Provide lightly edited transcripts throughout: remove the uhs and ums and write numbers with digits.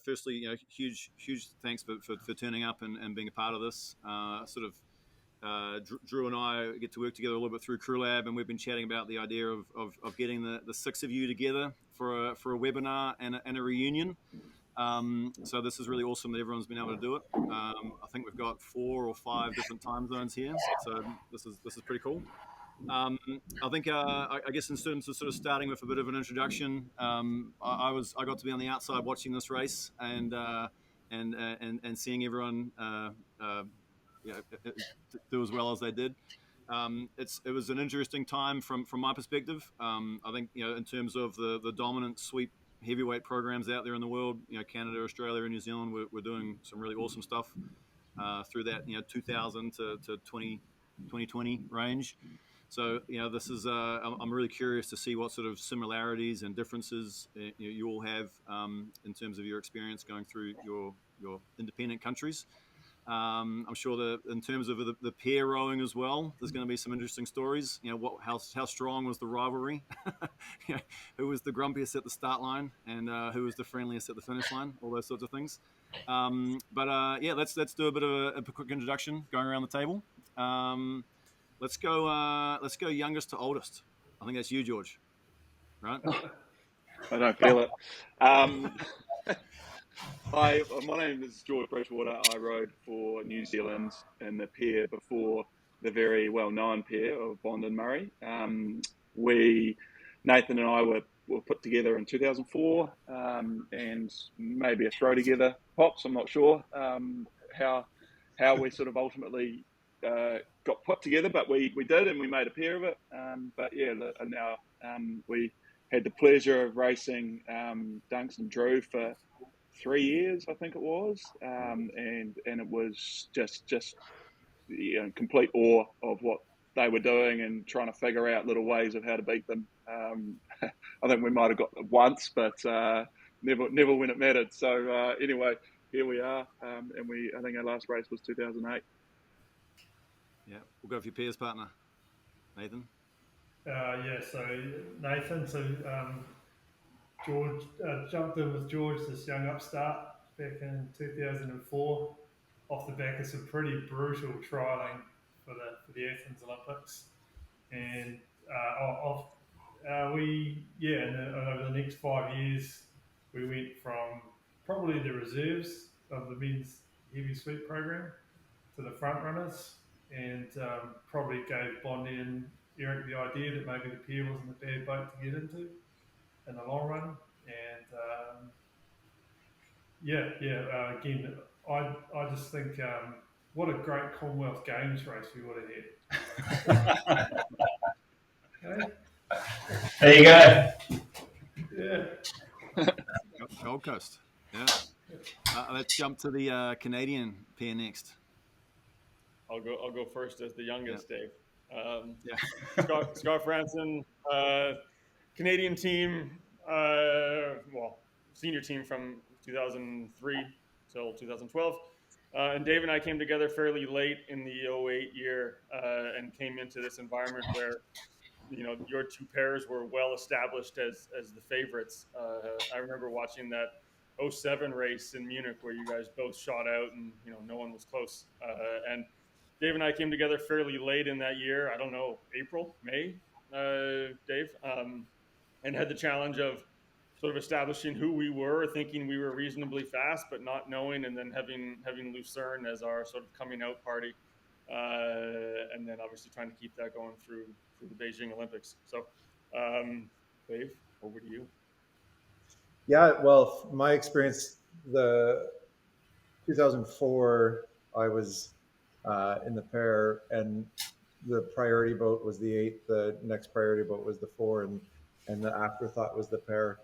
firstly, huge thanks for turning up and being a part of this. Drew and I get to work together a little bit through CrewLAB, and we've been chatting about the idea of getting the six of you together for a webinar and a reunion. So this is really awesome that everyone's been able to do it. I think we've got 4 or 5 different time zones here, so this is pretty cool. I think I guess in terms of sort of starting with a bit of an introduction, I got to be on the outside watching this race and seeing everyone do as well as they did. It was an interesting time from my perspective. I think in terms of the dominant sweep heavyweight programs out there in the world, Canada, Australia, and New Zealand, we're doing some really awesome stuff through that 2000 to 2020 range. So this is I'm really curious to see what sort of similarities and differences you all have in terms of your experience going through your independent countries. I'm sure that in terms of the pair rowing as well, there's going to be some interesting stories. How strong was the rivalry? Who was the grumpiest at the start line, and who was the friendliest at the finish line? All those sorts of things. Let's do a bit of a quick introduction going around the table. Let's go youngest to oldest. I think that's you, George. Right? I don't feel it. Hi, my name is George Bridgewater. I rode for New Zealand in the pair before the very well-known pair of Bond and Murray. Nathan and I were put together in 2004 and maybe a throw together, Pops, I'm not sure how we sort of ultimately got put together, but we did, and we made a pair of it. And now we had the pleasure of racing Duncan and Drew for 3 years, I think it was, and it was just complete awe of what they were doing and trying to figure out little ways of how to beat them. I think we might have got it once, but never when it mattered. So anyway, here we are, and I think our last race was 2008. Yeah, we'll go for your peers partner, Nathan. So Nathan, George jumped in with George, this young upstart, back in 2004, off the back of some pretty brutal trialling for the Athens Olympics, and over the next 5 years, we went from probably the reserves of the men's heavy sweep program to the front runners, and probably gave Bondi and Eric the idea that maybe the pair wasn't a bad boat to get into in the long run. And again, I just think what a great Commonwealth Games race we would have had. Okay. There you go. Yeah. Gold Coast. Yeah. Let's jump to the Canadian pair next. I'll go first as the youngest, Dave. Scott Frandsen, Canadian team, senior team from 2003 till 2012. And Dave and I came together fairly late in the 08 year and came into this environment where, your two pairs were well established as the favorites. I remember watching that 07 race in Munich where you guys both shot out and, no one was close. And Dave and I came together fairly late in that year. I don't know, April, May, Dave, and had the challenge of sort of establishing who we were, thinking we were reasonably fast, but not knowing, and then having Lucerne as our sort of coming out party, and then obviously trying to keep that going through the Beijing Olympics. So, Dave, over to you. Yeah, well, my experience, the 2004, I was in the pair, and the priority boat was the 8. The next priority boat was the 4, and the afterthought was the pair.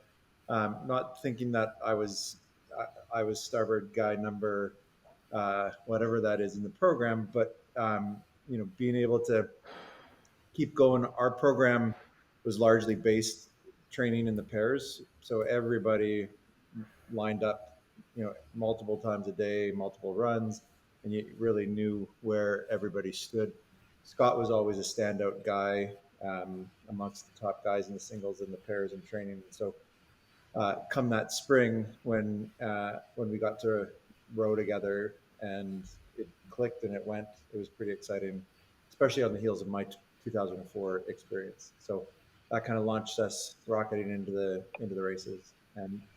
Not thinking that I was starboard guy number whatever that is in the program, but being able to keep going. Our program was largely based training in the pairs, so everybody lined up, multiple times a day, multiple runs, and you really knew where everybody stood. Scott was always a standout guy amongst the top guys in the singles and the pairs and training. So come that spring when we got to row together and it clicked and it was pretty exciting, especially on the heels of my 2004 experience. So that kind of launched us rocketing into the races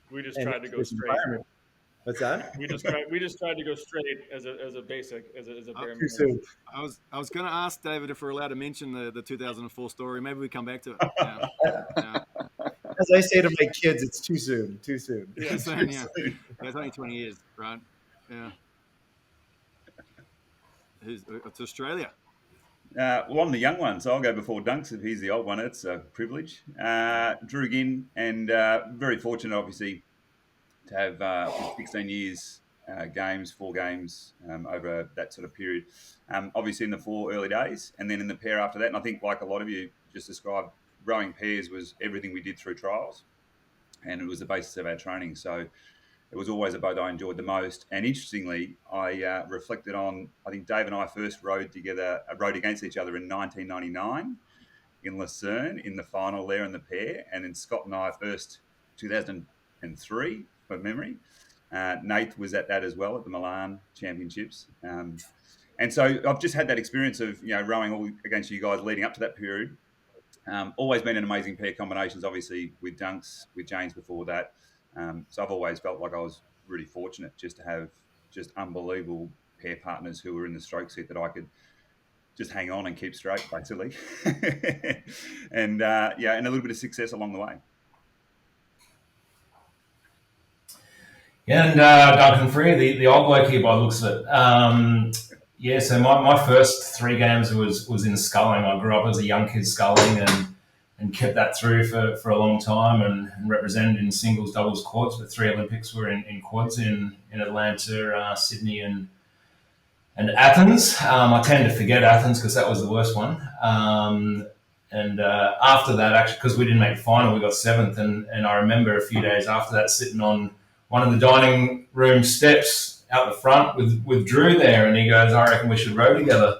We just and tried to go this straight. environment. What's that? We just tried to go straight as a basic, as a bare Too minimum. soon. I was going to ask David if we're allowed to mention the 2004 story. Maybe we come back to it. Yeah. As I say to my kids, it's too soon. Too soon. Yeah. Too soon, yeah. It's only 20 years, right? Yeah. It's Australia. Well, I'm the young one, so I'll go before Dunks if he's the old one. It's a privilege. Drew Ginn, and very fortunate, obviously, to have 16 years games, 4 games over that sort of period. Obviously in the 4 early days, and then in the pair after that. And I think, like a lot of you just described, rowing pairs was everything we did through trials, and it was the basis of our training. So it was always a boat I enjoyed the most. And interestingly, I reflected on, I think Dave and I first rowed against each other in 1999 in Lucerne in the final there in the pair. And then Scott and I first 2003, from memory. Nath was at that as well, at the Milan Championships. And so I've just had that experience of, rowing all against you guys leading up to that period. Always been an amazing pair combinations, obviously, with Dunks, with James before that. So I've always felt like I was really fortunate just to have just unbelievable pair partners who were in the stroke seat that I could just hang on and keep straight, basically. and a little bit of success along the way. Yeah, and Duncan Free, the old bloke here by the looks of it. So my first 3 games was in sculling. I grew up as a young kid sculling and kept that through for a long time and represented in singles, doubles, quads. But 3 Olympics were in quads in Atlanta, Sydney and Athens. I tend to forget Athens because that was the worst one. And after that, actually, because we didn't make the final, we got 7th. And I remember a few days after that sitting on one of the dining room steps out the front with Drew there. And he goes, I reckon we should row together.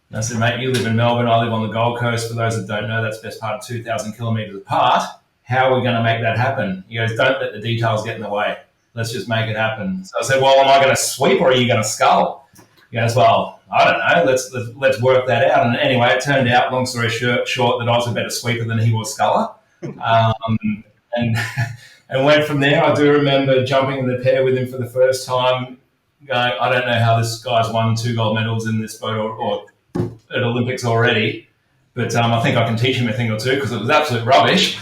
And I said, mate, you live in Melbourne, I live on the Gold Coast. For those that don't know, that's best part of 2,000 kilometres apart. How are we going to make that happen? He goes, don't let the details get in the way. Let's just make it happen. So I said, well, am I going to sweep or are you going to scull? He goes, well, I don't know. Let's work that out. And anyway, it turned out, long story short, that I was a better sweeper than he was sculler. And went from there. I do remember jumping in the pair with him for the first time, going, I don't know how this guy's won 2 gold medals in this boat or at Olympics already, but I think I can teach him a thing or two because it was absolute rubbish.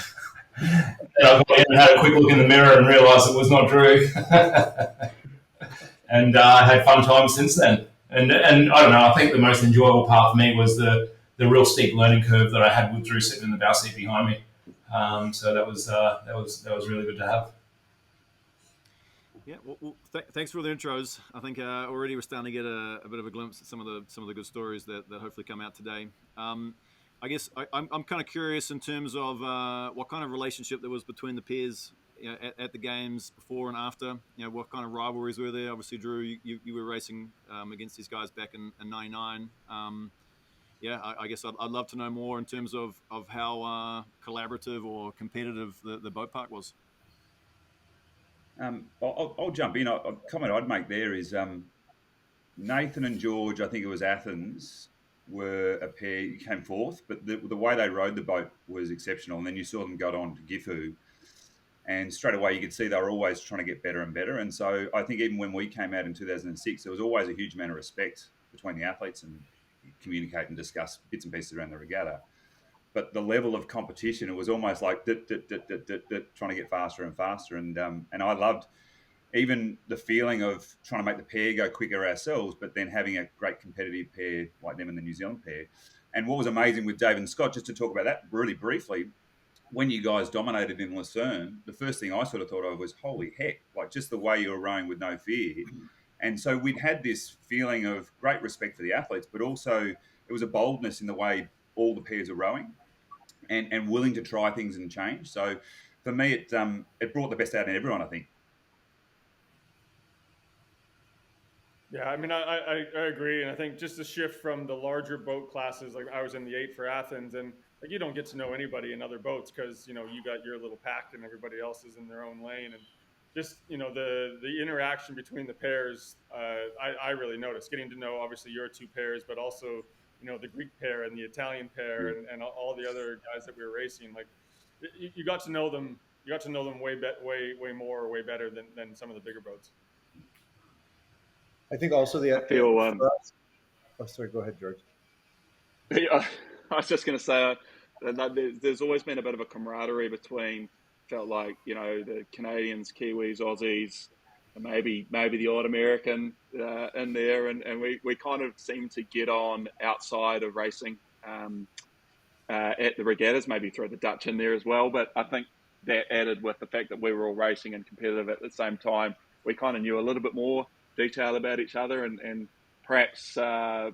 And I got in and had a quick look in the mirror and realised it was not Drew. And I had fun times since then. And I don't know, I think the most enjoyable part for me was the real steep learning curve that I had with Drew sitting in the bow seat behind me. So that was really good to have. Yeah, well thanks for the intros. I think already we're starting to get a bit of a glimpse at some of the good stories that hopefully come out today. I guess I'm kind of curious in terms of what kind of relationship there was between the pairs, at the games before and after. What kind of rivalries were there? Obviously, Drew, you were racing against these guys back in '99. I guess I'd love to know more in terms of how collaborative or competitive the boat park was. I'll jump in. A comment I'd make there is Nathan and George, I think it was Athens, were a pair who came 4th, but the way they rode the boat was exceptional. And then you saw them go on to Gifu, and straight away you could see they were always trying to get better and better. And so I think even when we came out in 2006, there was always a huge amount of respect between the athletes and communicate and discuss bits and pieces around the regatta. But the level of competition, it was almost like trying to get faster and faster. And I loved even the feeling of trying to make the pair go quicker ourselves, but then having a great competitive pair like them in the New Zealand pair. And what was amazing with Dave and Scott, just to talk about that really briefly, when you guys dominated in Lucerne, the first thing I sort of thought of was, holy heck, like just the way you were rowing with no fear. And so we'd had this feeling of great respect for the athletes, but also it was a boldness in the way all the pairs are rowing and willing to try things and change. So for me, it brought the best out in everyone, I think. Yeah, I mean, I agree. And I think just the shift from the larger boat classes, like I was in the 8 for Athens, and like you don't get to know anybody in other boats because you got your little pack and everybody else is in their own lane, and just the interaction between the pairs. I really noticed getting to know obviously your two pairs, but also the Greek pair and the Italian pair and all the other guys that we were racing. Like you got to know them. You got to know them way more, way better than some of the bigger boats. I think also I feel. Oh, sorry. Go ahead, George. I was just going to say, there's always been a bit of a camaraderie between. Felt like the Canadians, Kiwis, Aussies, and maybe the odd American in there, and we kind of seem to get on outside of racing at the regattas. Maybe throw the Dutch in there as well, but I think that added with the fact that we were all racing and competitive at the same time, we kind of knew a little bit more detail about each other, and perhaps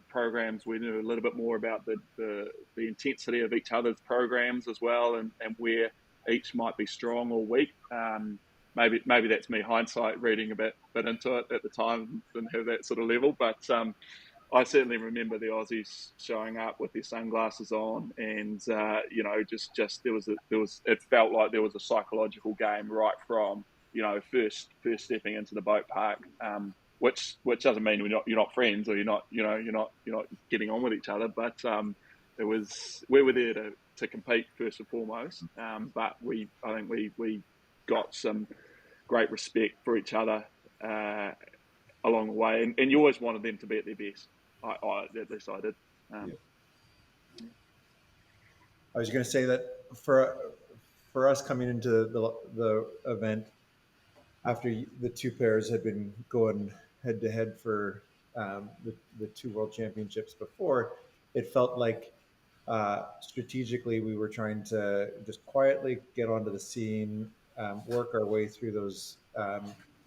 programs we knew a little bit more about the intensity of each other's programs as well, and where each might be strong or weak. Maybe that's me hindsight reading a bit into it at the time. Didn't have that sort of level, but I certainly remember the Aussies showing up with their sunglasses on, and just there was it felt like there was a psychological game right from first stepping into the boat park, which doesn't mean you're not friends or you're not getting on with each other, but we were there to compete first and foremost, but I think we got some great respect for each other along the way, and you always wanted them to be at their best. At least I did. I was going to say that for us coming into the event after the two pairs had been going head to head for the two world championships before, it felt like strategically we were trying to just quietly get onto the scene, work our way through those.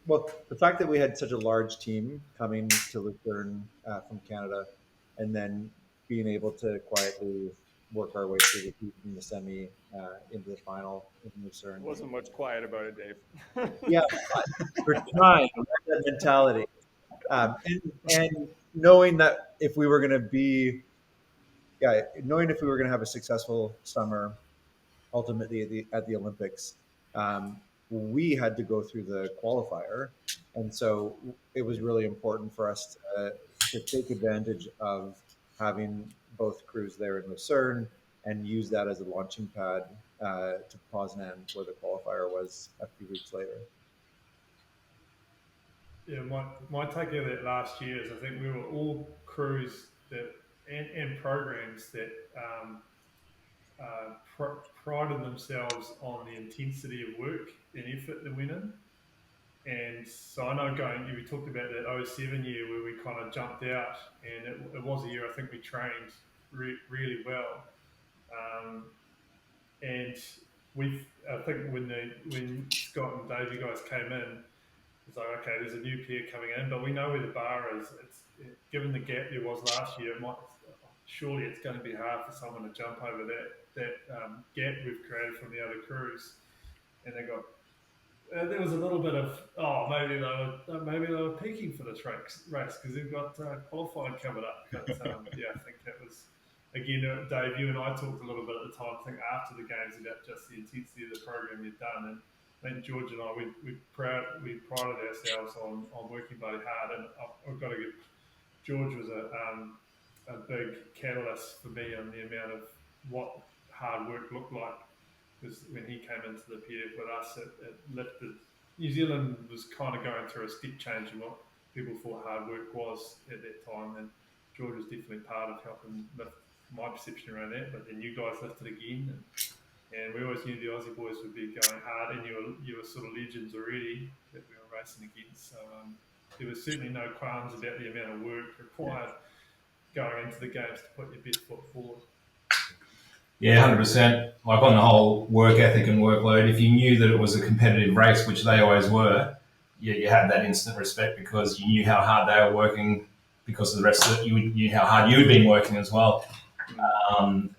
Well, the fact that we had such a large team coming to Lucerne from Canada, and then being able to quietly work our way through the heat from the semi into the final in Lucerne. There wasn't much quiet about it, Dave. Yeah, we're trying that mentality, and knowing that if we were going to have a successful summer, ultimately at the Olympics, we had to go through the qualifier, and so it was really important for us to take advantage of having both crews there in Lucerne and use that as a launching pad to Poznan, where the qualifier was a few weeks later. Yeah, my take of that last year is I think we were all crews and programs that prided themselves on the intensity of work and effort that went in. And so I know we talked about that 07 year where we kind of jumped out, and it was a year I think we trained really well. And I think when Scott and Dave, you guys came in, it's like, okay, there's a new pair coming in, but we know where the bar is. Given the gap there was last year, surely it's going to be hard for someone to jump over that gap we've created from the other crews. And there was a little bit of maybe they were peaking for this race because they've got qualifying coming up. But yeah, I think that was again, Dave, you and I talked a little bit at the time. I think after the games about just the intensity of the program you've done, and I think George and I we prided ourselves on working bloody hard, and I've got to give George was a big catalyst for me on the amount of what hard work looked like. Because when he came into the PF with us, it lifted. New Zealand was kind of going through a step change in what people thought hard work was at that time, and George was definitely part of helping lift my perception around that. But then you guys lifted again, and we always knew the Aussie boys would be going hard, and you were sort of legends already that we were racing against. So there was certainly no qualms about the amount of work required going into the games to put your best foot forward. Yeah, 100%. Like on the whole work ethic and workload, if you knew that it was a competitive race, which they always were, you had that instant respect because you knew how hard they were working because of the rest of it. You knew how hard you had been working as well. And,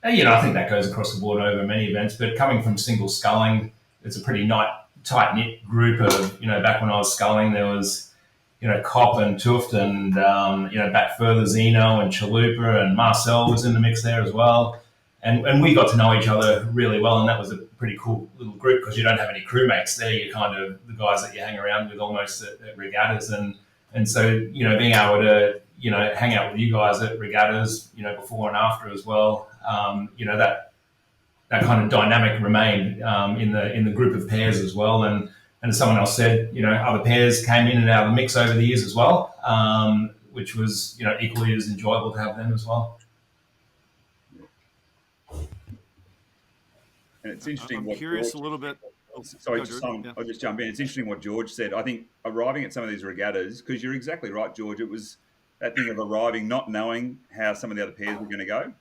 I think that goes across the board over many events, but coming from single sculling, it's a pretty tight-knit group of, back when I was sculling, there was, Cop and Tuft and, back further Zeno and Chalupa and Marcel was in the mix there as well. and we got to know each other really well, and that was a pretty cool little group because you don't have any crewmates there. You're kind of the guys that you hang around with almost at regattas, and so being able to hang out with you guys at regattas, before and after as well. That kind of dynamic remained in the group of pairs as well, and as someone else said, other pairs came in and out of the mix over the years as well, which was equally as enjoyable to have them as well. And it's interesting. I'm curious a little bit. Sorry, I'll just jump in. It's interesting what George said. I think arriving at some of these regattas, because you're exactly right, George, it was that thing of arriving, not knowing how some of the other pairs were going to go,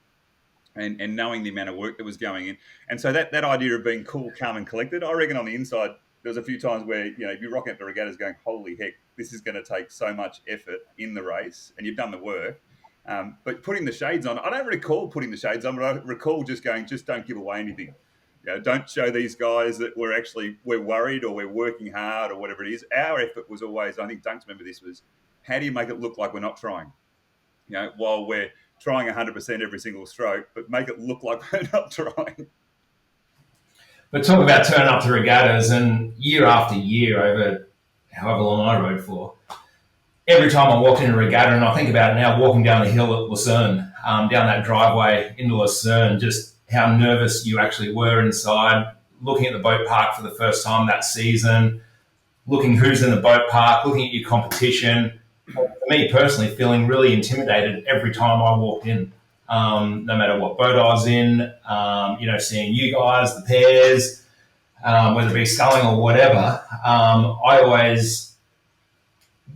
and knowing the amount of work that was going in. And so that idea of being cool, calm and collected, I reckon on the inside, there was a few times where, if you're rocking up the regattas going, holy heck, this is going to take so much effort in the race, and you've done the work. But putting the shades on, I don't recall putting the shades on, but I recall just going, just don't give away anything. Don't show these guys that we're worried or we're working hard or whatever it is. Our effort was always, I think Duncan remember this, was how do you make it look like we're not trying? While we're trying 100% every single stroke, but make it look like we're not trying. But talk about turning up to regattas, and year after year, over however long I rode for, every time I walked in a regatta, and I think about it now, walking down the hill at Lucerne, down that driveway into Lucerne, just how nervous you actually were inside, looking at the boat park for the first time that season, looking who's in the boat park, looking at your competition. For me personally, feeling really intimidated every time I walked in, no matter what boat I was in, seeing you guys, the pairs, whether it be sculling or whatever. I always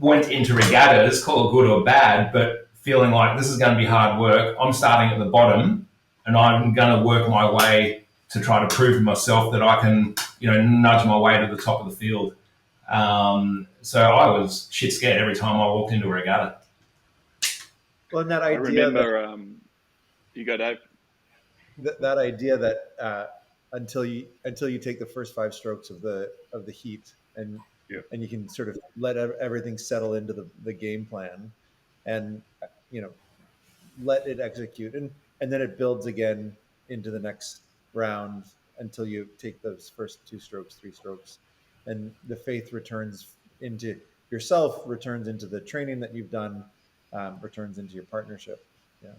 went into regattas, call it good or bad, but feeling like this is going to be hard work. I'm starting at the bottom, and I'm going to work my way to try to prove to myself that I can, nudge my way to the top of the field. So I was shit scared every time I walked into a regatta. Well, and that idea. I remember. You go, Dave. That idea that until you take the first 5 strokes of the heat, and you can sort of let everything settle into the game plan, and let it execute, and then it builds again into the next round until you take those first 2 strokes, 3 strokes, and the faith returns into yourself, returns into the training that you've done, returns into your partnership. Yeah.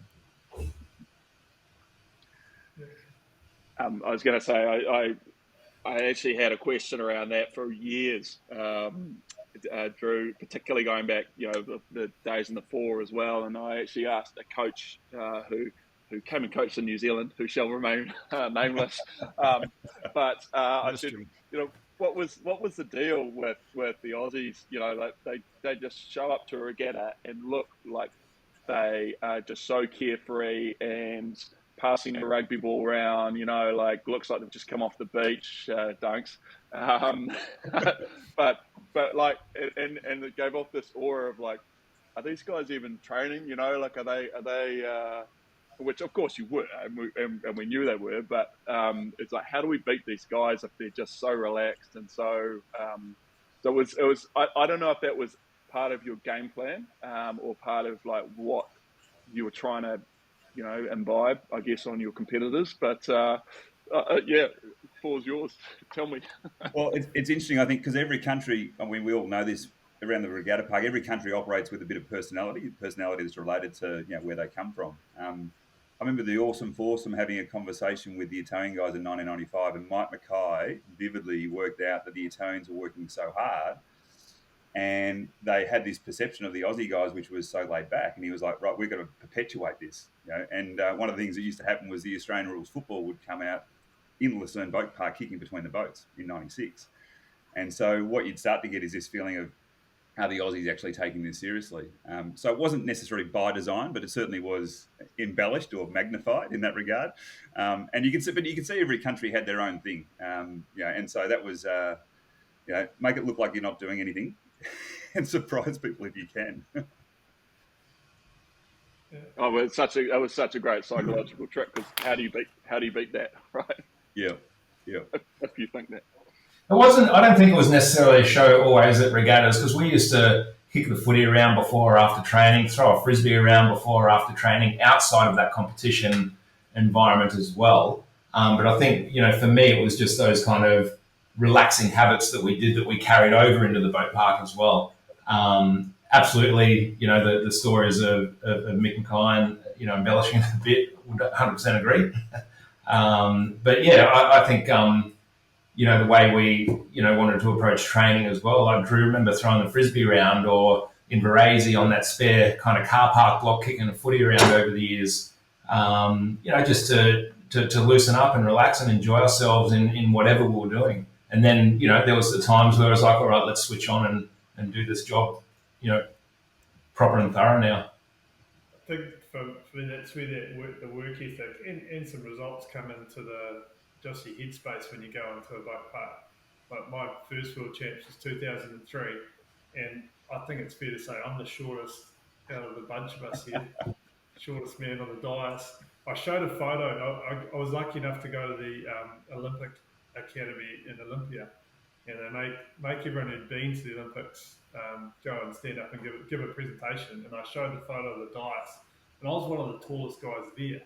I was going to say, I actually had a question around that for years, Drew, particularly going back, the days in the 4 as well. And I actually asked a coach who came and coached in New Zealand, who shall remain nameless. But I said, what was the deal with the Aussies? They just show up to a regatta and look like they are just so carefree and passing a rugby ball around, looks like they've just come off the beach, dunks. But and it gave off this aura of like, are these guys even training? Are they? Which of course you were, and we knew they were. But it's like, how do we beat these guys if they're just so relaxed and so? So it was. I don't know if that was part of your game plan, or part of like what you were trying to, imbibe, I guess, on your competitors. But yeah, floor's yours. Tell me. Well, it's interesting, I think, because every country, I mean, we all know this around the regatta park, every country operates with a bit of personality that's related to where they come from. I remember the awesome foursome having a conversation with the Italian guys in 1995, and Mike Mackay vividly worked out that the Italians were working so hard, and they had this perception of the Aussie guys, which was so laid back. And he was like, right, we're going to perpetuate this. And one of the things that used to happen was the Australian rules football would come out in Lucerne Boat Park kicking between the boats in 96. And so what you'd start to get is this feeling of how the Aussies actually taking this seriously. So it wasn't necessarily by design, but it certainly was embellished or magnified in that regard. And you can see every country had their own thing. And so that was, make it look like you're not doing anything and surprise people if you can. Oh, well, that was such a great psychological trick, because how do you beat that, right? Yeah. If you think that. I don't think it was necessarily a show always at regattas, because we used to kick the footy around before or after training, throw a frisbee around before or after training outside of that competition. environment as well. But I think, for me, it was just those kind of relaxing habits that we did that we carried over into the boat park as well. Absolutely, the stories of Mick and Kyan, embellishing it a bit, would 100% agree. But yeah, I think, the way we, wanted to approach training as well. Like Drew, remember throwing the frisbee around, or in Varese on that spare kind of car park block, kicking a footy around over the years, just to loosen up and relax and enjoy ourselves in whatever we were doing. And then, there was the times where I was like, all right, let's switch on and do this job, proper and thorough now. I think for that's where the work ethic and some results come into just your headspace when you go into a boat park. Like my first World Champs was 2003, and I think it's fair to say I'm the shortest out of the bunch of us here, shortest man on the dais. I showed a photo. I was lucky enough to go to the Olympic Academy in Olympia, and they make everyone who'd been to the Olympics go and stand up and give a presentation. And I showed the photo of the dais, and I was one of the tallest guys there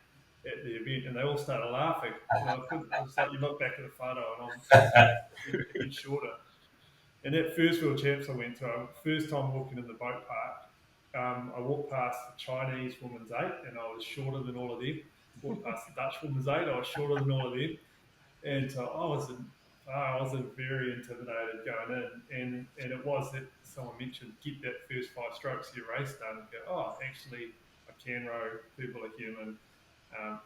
at the event, and they all started laughing. And it was like you look back at the photo, and I'm a bit shorter. And that first World Champs I went to, first time walking in the boat park, I walked past the Chinese women's 8, and I was shorter than all of them. Walked past the Dutch women's 8, I was shorter than all of them. And so I wasn't very intimidated going in, and it was that someone mentioned, get that first 5 strokes of your race done and go, oh, actually I can row, people are human.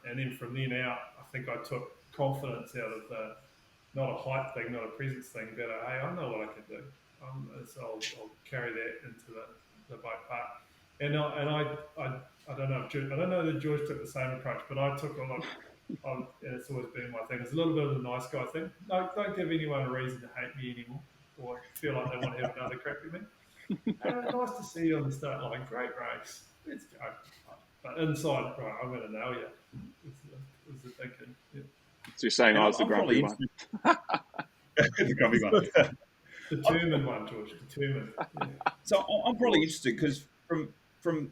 And then from then out, I think I took confidence out of not a height thing, not a presence thing, but hey, I know what I can do. So I'll carry that into the boat park. And I don't know that George took the same approach, but I took a lot. And it's always been my thing. It's a little bit of the nice guy thing. No, don't give anyone a reason to hate me anymore, or feel like they want to have another crack at me. Nice to see you on the start line. Great race. Let's go. But inside, right, I'm going to nail you. Is the thinking. Yeah. So you're saying I was the grumpy one. The grumpy one. Determined one, George. Determined. Yeah. So I'm probably interested because from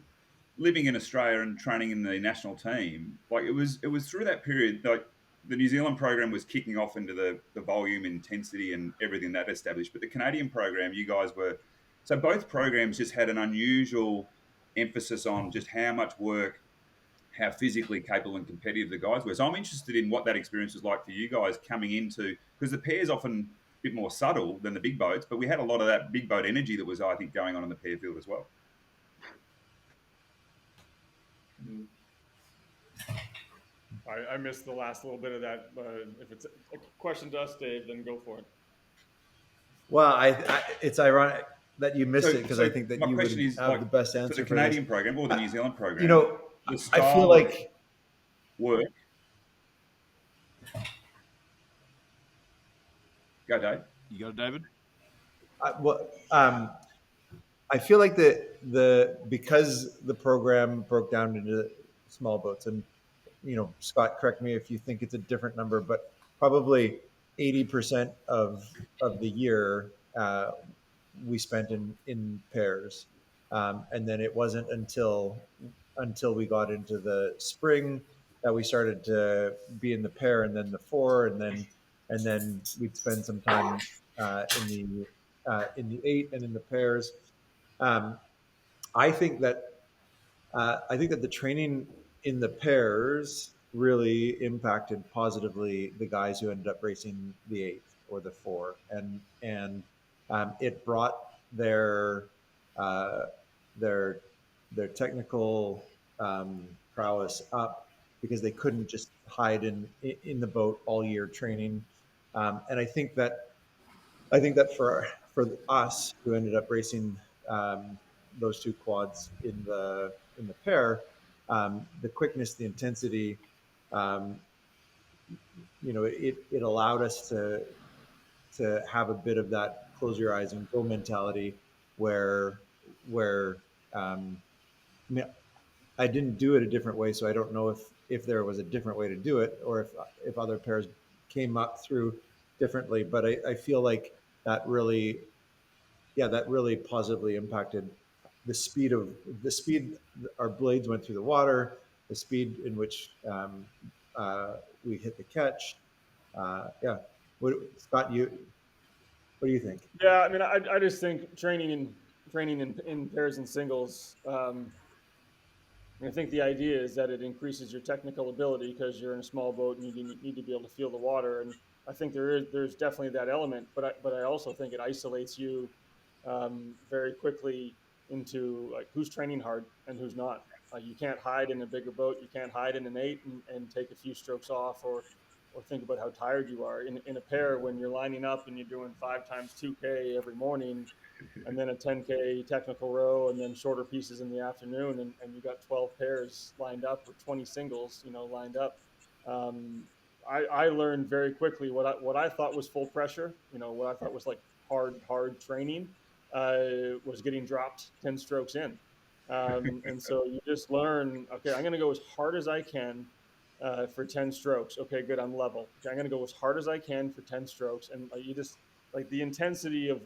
living in Australia and training in the national team, like it was through that period, like the New Zealand program was kicking off into the volume, intensity, and everything that established. But the Canadian program, you guys were, so both programs just had an unusual emphasis on just how much work, how physically capable and competitive the guys were. So I'm interested in what that experience was like for you guys coming into, because the pair's often a bit more subtle than the big boats, but we had a lot of that big boat energy that was, I think, going on in the pair field as well. I missed the last little bit of that. If it's a question to us, Dave, then go for it. Well, it's ironic that you missed it because I think that you would have the best answer for the Canadian program or the New Zealand program. I feel like work. Go, Dave. You got it, David? I feel like because the program broke down into small boats, and Scott, correct me if you think it's a different number, but probably 80% of the year we spent in pairs, and then it wasn't until we got into the spring that we started to be in the pair, and then the 4, and then we'd spend some time in the 8 and in the pairs. I think that the training in the pairs really impacted positively the guys who ended up racing the 8 or the 4, and it brought their technical prowess up because they couldn't just hide in the boat all year training, and I think that for us who ended up racing those 2 quads in the pair, the quickness, the intensity, it allowed us to have a bit of that close your eyes and go mentality where I didn't do it a different way, so I don't know if there was a different way to do it or if other pairs came up through differently, but I feel like that really positively impacted the speed our blades went through the water, the speed in which we hit the catch. Yeah. Scott, what do you think? Yeah, I mean, I just think training in pairs and singles. I think the idea is that it increases your technical ability because you're in a small boat and you need to be able to feel the water. And I think there's definitely that element, but I also think it isolates you very quickly into like who's training hard and who's not. You can't hide in a bigger boat. You can't hide in an 8 and take a few strokes off or think about how tired you are. In a pair, when you're lining up and you're doing 5 times 2K every morning, and then a 10K technical row, and then shorter pieces in the afternoon, and you got 12 pairs lined up or 20 singles, lined up. Um, I learned very quickly what I thought was full pressure, what I thought was like hard training, was getting dropped 10 strokes in. And so you just learn, okay, I'm going to go as hard as I can for 10 strokes. Okay, good, I'm level. Okay, I'm going to go as hard as I can for 10 strokes. And you just, like the intensity of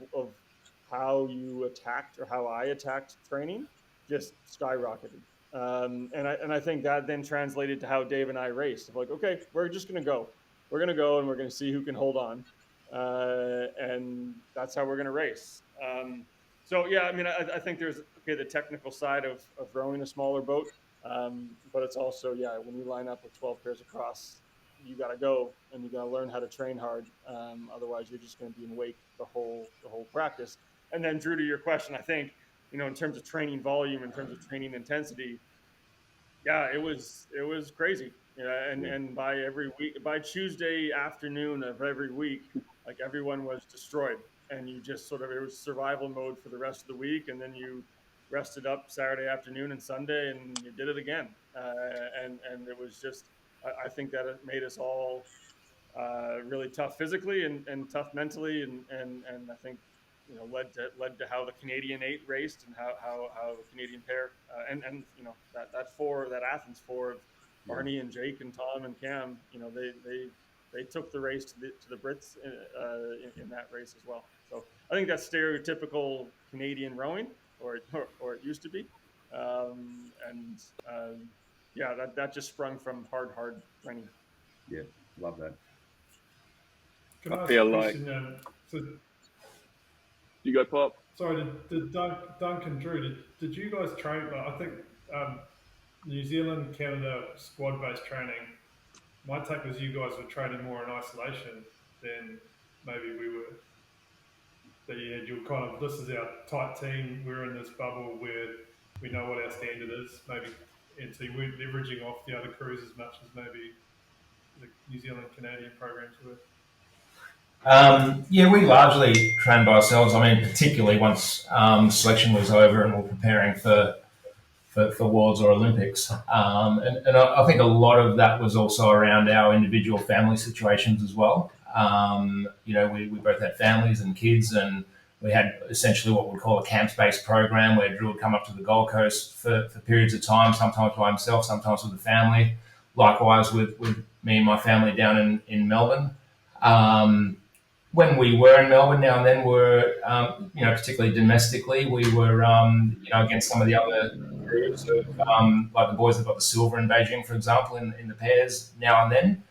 how you attacked or how I attacked training just skyrocketed. And I think that then translated to how Dave and I raced. Of like, okay, we're just going to go. We're going to go and we're going to see who can hold on. And that's how we're going to race. So, yeah, I mean, I think there's, the technical side of rowing a smaller boat. But it's also, yeah, when you line up with 12 pairs across, you got to go and you got to learn how to train hard. Otherwise, you're just going to be in wake the whole practice. And then, Drew, to your question, I think, in terms of training volume, in terms of training intensity, yeah, it was crazy. And by Tuesday afternoon of every week, like everyone was destroyed, and you just it was survival mode for the rest of the week, and then you rested up Saturday afternoon and Sunday, and you did it again. And it was just, I think that it made us all really tough physically and tough mentally, and I think led to how the Canadian 8 raced and how the Canadian pair and that Athens 4 of Barney and Jake and Tom and Cam, they took the race to the Brits in that race as well. So I think that's stereotypical Canadian rowing, or it used to be, yeah, that just sprung from hard training. Yeah, love that. Can I ask feel a like question? So, you go, Pop. sorry, did Duncan, Drew, did you guys train? I think New Zealand, Canada squad-based training. My take was you guys were training more in isolation than maybe we were. That you're kind of, this is our tight team. We're in this bubble where we know what our standard is. Maybe, and so you weren't leveraging off the other crews as much as maybe the New Zealand Canadian programs were. Yeah, we largely trained by ourselves. I mean, particularly once selection was over and we're preparing for Worlds or Olympics. And I think a lot of that was also around our individual family situations as well. We both had families and kids, and we had essentially what we call a camps-based program where Drew would come up to the Gold Coast for periods of time, sometimes by himself, sometimes with the family. Likewise with me and my family down in Melbourne. When we were in Melbourne now and then, particularly domestically, we were, against some of the other crews, like the boys that got the silver in Beijing, for example, in the pairs now and then.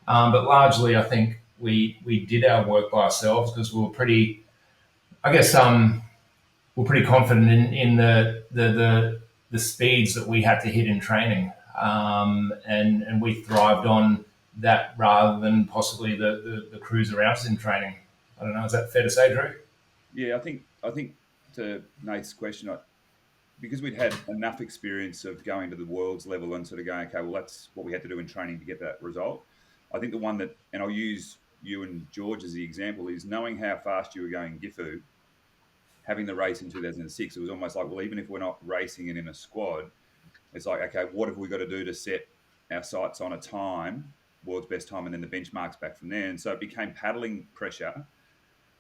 But largely, I think we did our work by ourselves because we were pretty, we're pretty confident in the speeds that we had to hit in training, and we thrived on that rather than possibly the crews around us in training. I don't know. Is that fair to say, Drew? Yeah, I think to Nate's question, because we'd had enough experience of going to the world's level and sort of going, okay, well, that's what we had to do in training to get that result. I think the one that, and I'll use you and George as the example, is knowing how fast you were going Gifu, having the race in 2006, it was almost like, well, even if we're not racing and in a squad, it's like, okay, what have we got to do to set our sights on a time, world's best time, and then the benchmarks back from there. And so it became paddling pressure.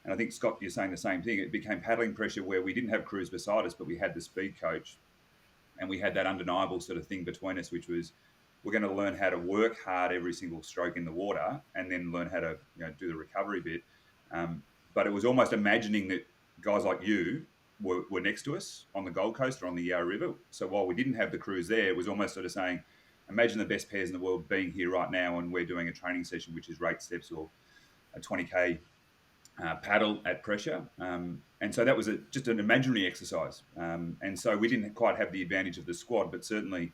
And I think, Scott, you're saying the same thing. It became paddling pressure where we didn't have crews beside us, but we had the speed coach. And we had that undeniable sort of thing between us, which was we're going to learn how to work hard every single stroke in the water and then learn how to do the recovery bit. But it was almost imagining that guys like you were next to us on the Gold Coast or on the Yarra River. So while we didn't have the crews there, it was almost sort of saying, imagine the best pairs in the world being here right now, and we're doing a training session, which is rate steps or a 20K paddle at pressure. And so that was just an imaginary exercise. And so we didn't quite have the advantage of the squad, but certainly,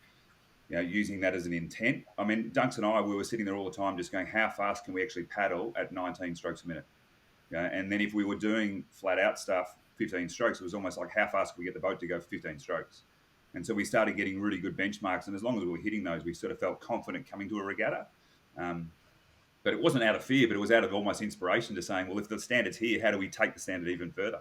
using that as an intent. I mean, Duncan and I, we were sitting there all the time just going, how fast can we actually paddle at 19 strokes a minute? And then if we were doing flat out stuff, 15 strokes, it was almost like, how fast can we get the boat to go 15 strokes? And so we started getting really good benchmarks. And as long as we were hitting those, we sort of felt confident coming to a regatta. But it wasn't out of fear, but it was out of almost inspiration to saying, well, if the standard's here, how do we take the standard even further?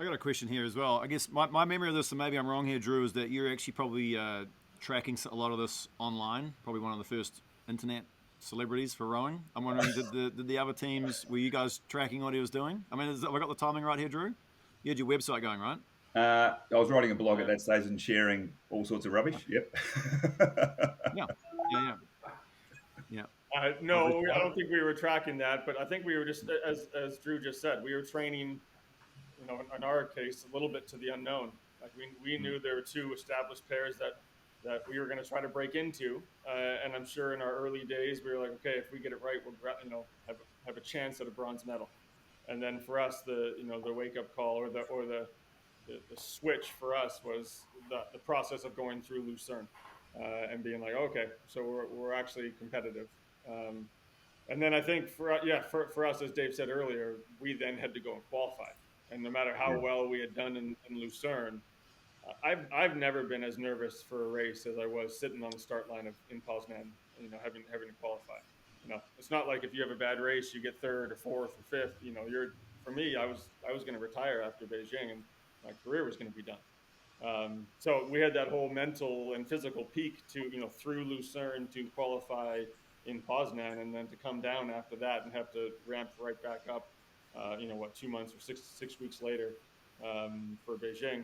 I got a question here as well. I guess my memory of this, and maybe I'm wrong here, Drew, is that you're actually probably tracking a lot of this online, probably one of the first internet celebrities for rowing. I'm wondering, did the other teams, were you guys tracking what he was doing? I mean, have I got the timing right here, Drew? You had your website going, right? I was writing a blog at that stage and sharing all sorts of rubbish. Yep. Yeah. No, I don't think we were tracking that, but I think we were just, as Drew just said, we were training, in our case, a little bit to the unknown. Like we knew there were two established pairs that we were going to try to break into, and I'm sure in our early days we were like, okay, if we get it right, we'll have a chance at a bronze medal. And then for us, the wake up call or the switch for us was the process of going through Lucerne and being like, okay, so we're actually competitive. And then I think for us, as Dave said earlier, we then had to go and qualify. And no matter how well we had done in Lucerne, I've never been as nervous for a race as I was sitting on the start line in Poznan, having to qualify. It's not like if you have a bad race, you get third or fourth or fifth. For me, I was going to retire after Beijing, and my career was going to be done. So we had that whole mental and physical peak to through Lucerne to qualify in Poznan, and then to come down after that and have to ramp right back up. 2 months or six weeks later for Beijing.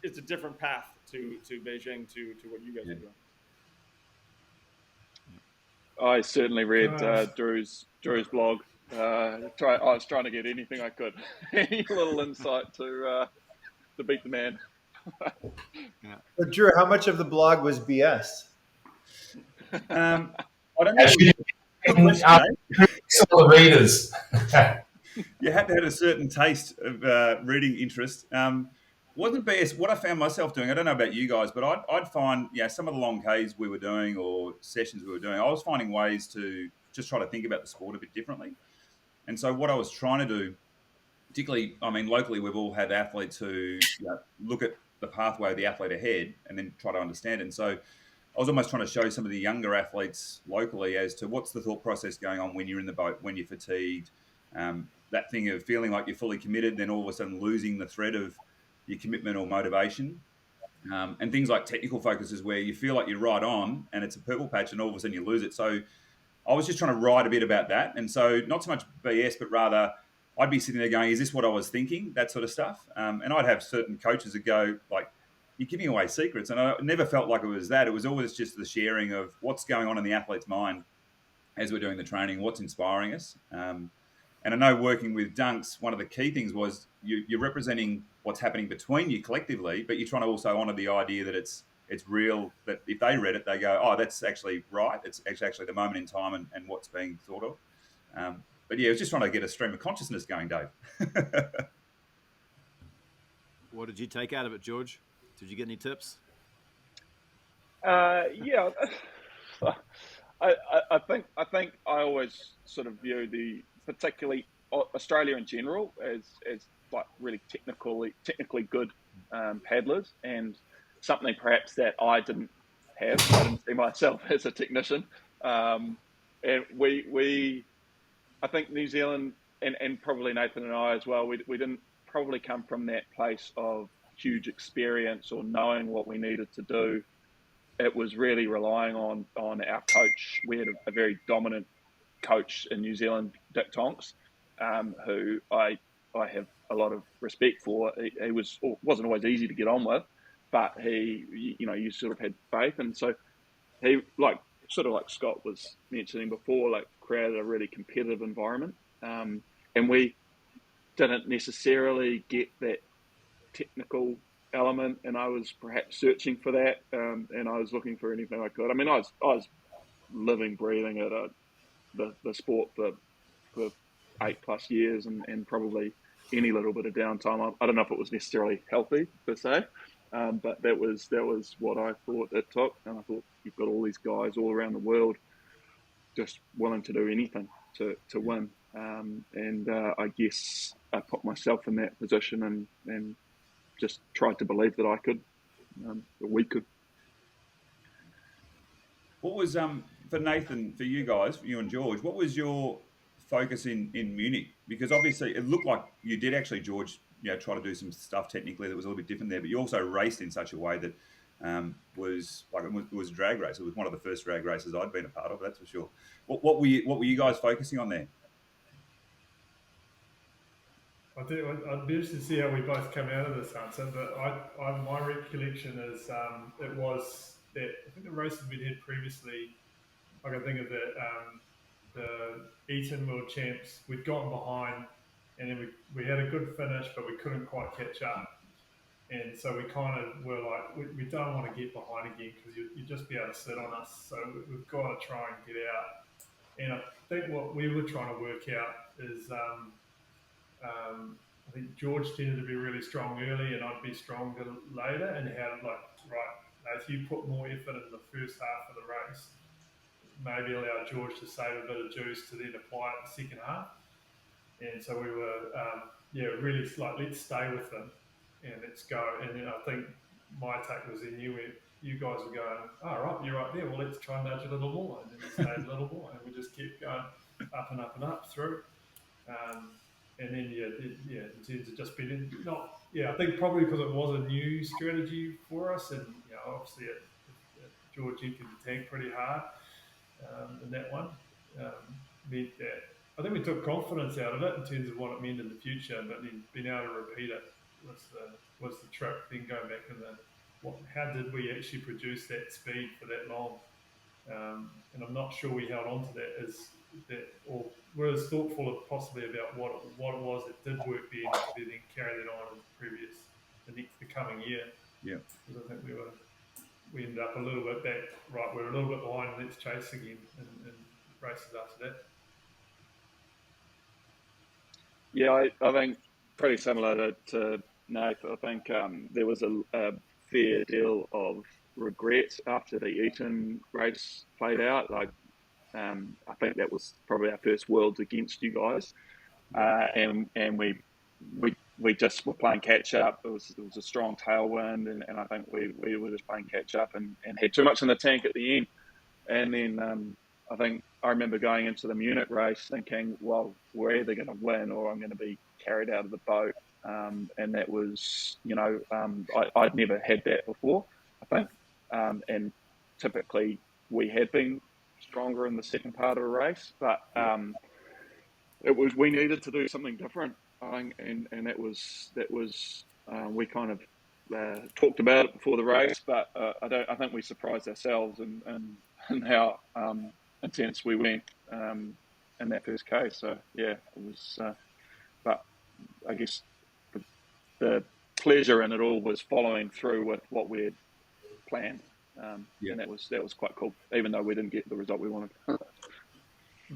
It's a different path to Beijing to what you guys are doing. I certainly read Drew's blog. I was trying to get anything I could, any little insight to beat the man. But Drew, how much of the blog was BS? I don't know. Some of the readers. You had to have a certain taste of reading interest. Wasn't BS. What I found myself doing, I don't know about you guys, but I'd find, some of the long Ks we were doing or sessions we were doing, I was finding ways to just try to think about the sport a bit differently. And so what I was trying to do, particularly, locally, we've all had athletes who look at the pathway of the athlete ahead and then try to understand it. And so I was almost trying to show some of the younger athletes locally as to what's the thought process going on when you're in the boat, when you're fatigued, that thing of feeling like you're fully committed, then all of a sudden losing the thread of your commitment or motivation, and things like technical focuses where you feel like you're right on and it's a purple patch and all of a sudden you lose it. So I was just trying to write a bit about that. And so not so much BS, but rather I'd be sitting there going, is this what I was thinking? That sort of stuff. And I'd have certain coaches that go like, you're giving away secrets. And I never felt like it was that. It was always just the sharing of what's going on in the athlete's mind as we're doing the training, what's inspiring us. And I know working with Dunks, one of the key things was you're representing what's happening between you collectively, but you're trying to also honour the idea that it's real, that if they read it, they go, oh, that's actually right. It's actually the moment in time and what's being thought of. But it was just trying to get a stream of consciousness going, Dave. What did you take out of it, George? Did you get any tips? I think I always sort of view particularly Australia in general as like really technically good paddlers, and something perhaps that I didn't have. I didn't see myself as a technician, and I think New Zealand and probably Nathan and I as well, we didn't probably come from that place of huge experience or knowing what we needed to do. It was really relying on our coach. We had a very dominant coach in New Zealand, Dick Tonks, who I have a lot of respect for. He wasn't always easy to get on with, but you sort of had faith. And so he, sort of like Scott was mentioning before, created a really competitive environment. And we didn't necessarily get that technical element, and I was perhaps searching for that, and I was looking for anything I could. I mean, I was living, breathing it, the sport for 8+ years, and probably any little bit of downtime. I don't know if it was necessarily healthy per se, but that was what I thought it took, and I thought you've got all these guys all around the world just willing to do anything to win, and I guess I put myself in that position and just tried to believe that I could, that we could. What was for Nathan, for you guys, you and George, what was your focus in Munich? Because obviously it looked like you did actually, George, try to do some stuff technically that was a little bit different there, but you also raced in such a way that was like it was a drag race. It was one of the first drag races I'd been a part of, that's for sure. What were you guys focusing on there? I'd be interested to see how we both come out of this answer, but my recollection is it was that I think the races we'd had previously, I can think of the Eton World Champs, we'd gotten behind, and then we had a good finish, but we couldn't quite catch up. And so we kind of were like, we don't want to get behind again because you'd just be able to sit on us. So we've got to try and get out. And I think what we were trying to work out is I think George tended to be really strong early, and I'd be stronger later. And how if you put more effort in the first half of the race, maybe allow George to save a bit of juice to then apply it the second half. And so we were, really like, let's stay with them and let's go. And then I think my take was then you guys were going, oh, right, you're right there. Well, let's try and nudge a little more. And then we stayed a little more, and we just kept going up and up and up through. And then, in terms of just being I think probably because it was a new strategy for us, and obviously George emptied the tank pretty hard in that one, meant that I think we took confidence out of it in terms of what it meant in the future, but then being able to repeat it was the trick. Then going back to how did we actually produce that speed for that long? And I'm not sure we held on to that or were as thoughtful as possibly about what it was that did work then to then carry that on in the coming year. Yeah. Because I think we ended up a little bit back, right, we're a little bit behind, let's chase again in races after that. Yeah, I think pretty similar to Nath. I think there was a fair deal of regret after the Eton race played out. Like, I think that was probably our first Worlds against you guys, and we just were playing catch up. It was a strong tailwind, and I think we were just playing catch up and had too much in the tank at the end. And then I think I remember going into the Munich race thinking, well, we're either going to win or I'm going to be carried out of the boat. And that was, I'd never had that before, I think. And typically we had been stronger in the second part of the race, but we needed to do something different, I think, and that was we kind of talked about it before the race, but I think we surprised ourselves and how intense we went in that first case. So yeah, it was, but I guess the pleasure in it all was following through with what we had planned. And that was quite cool, even though we didn't get the result we wanted.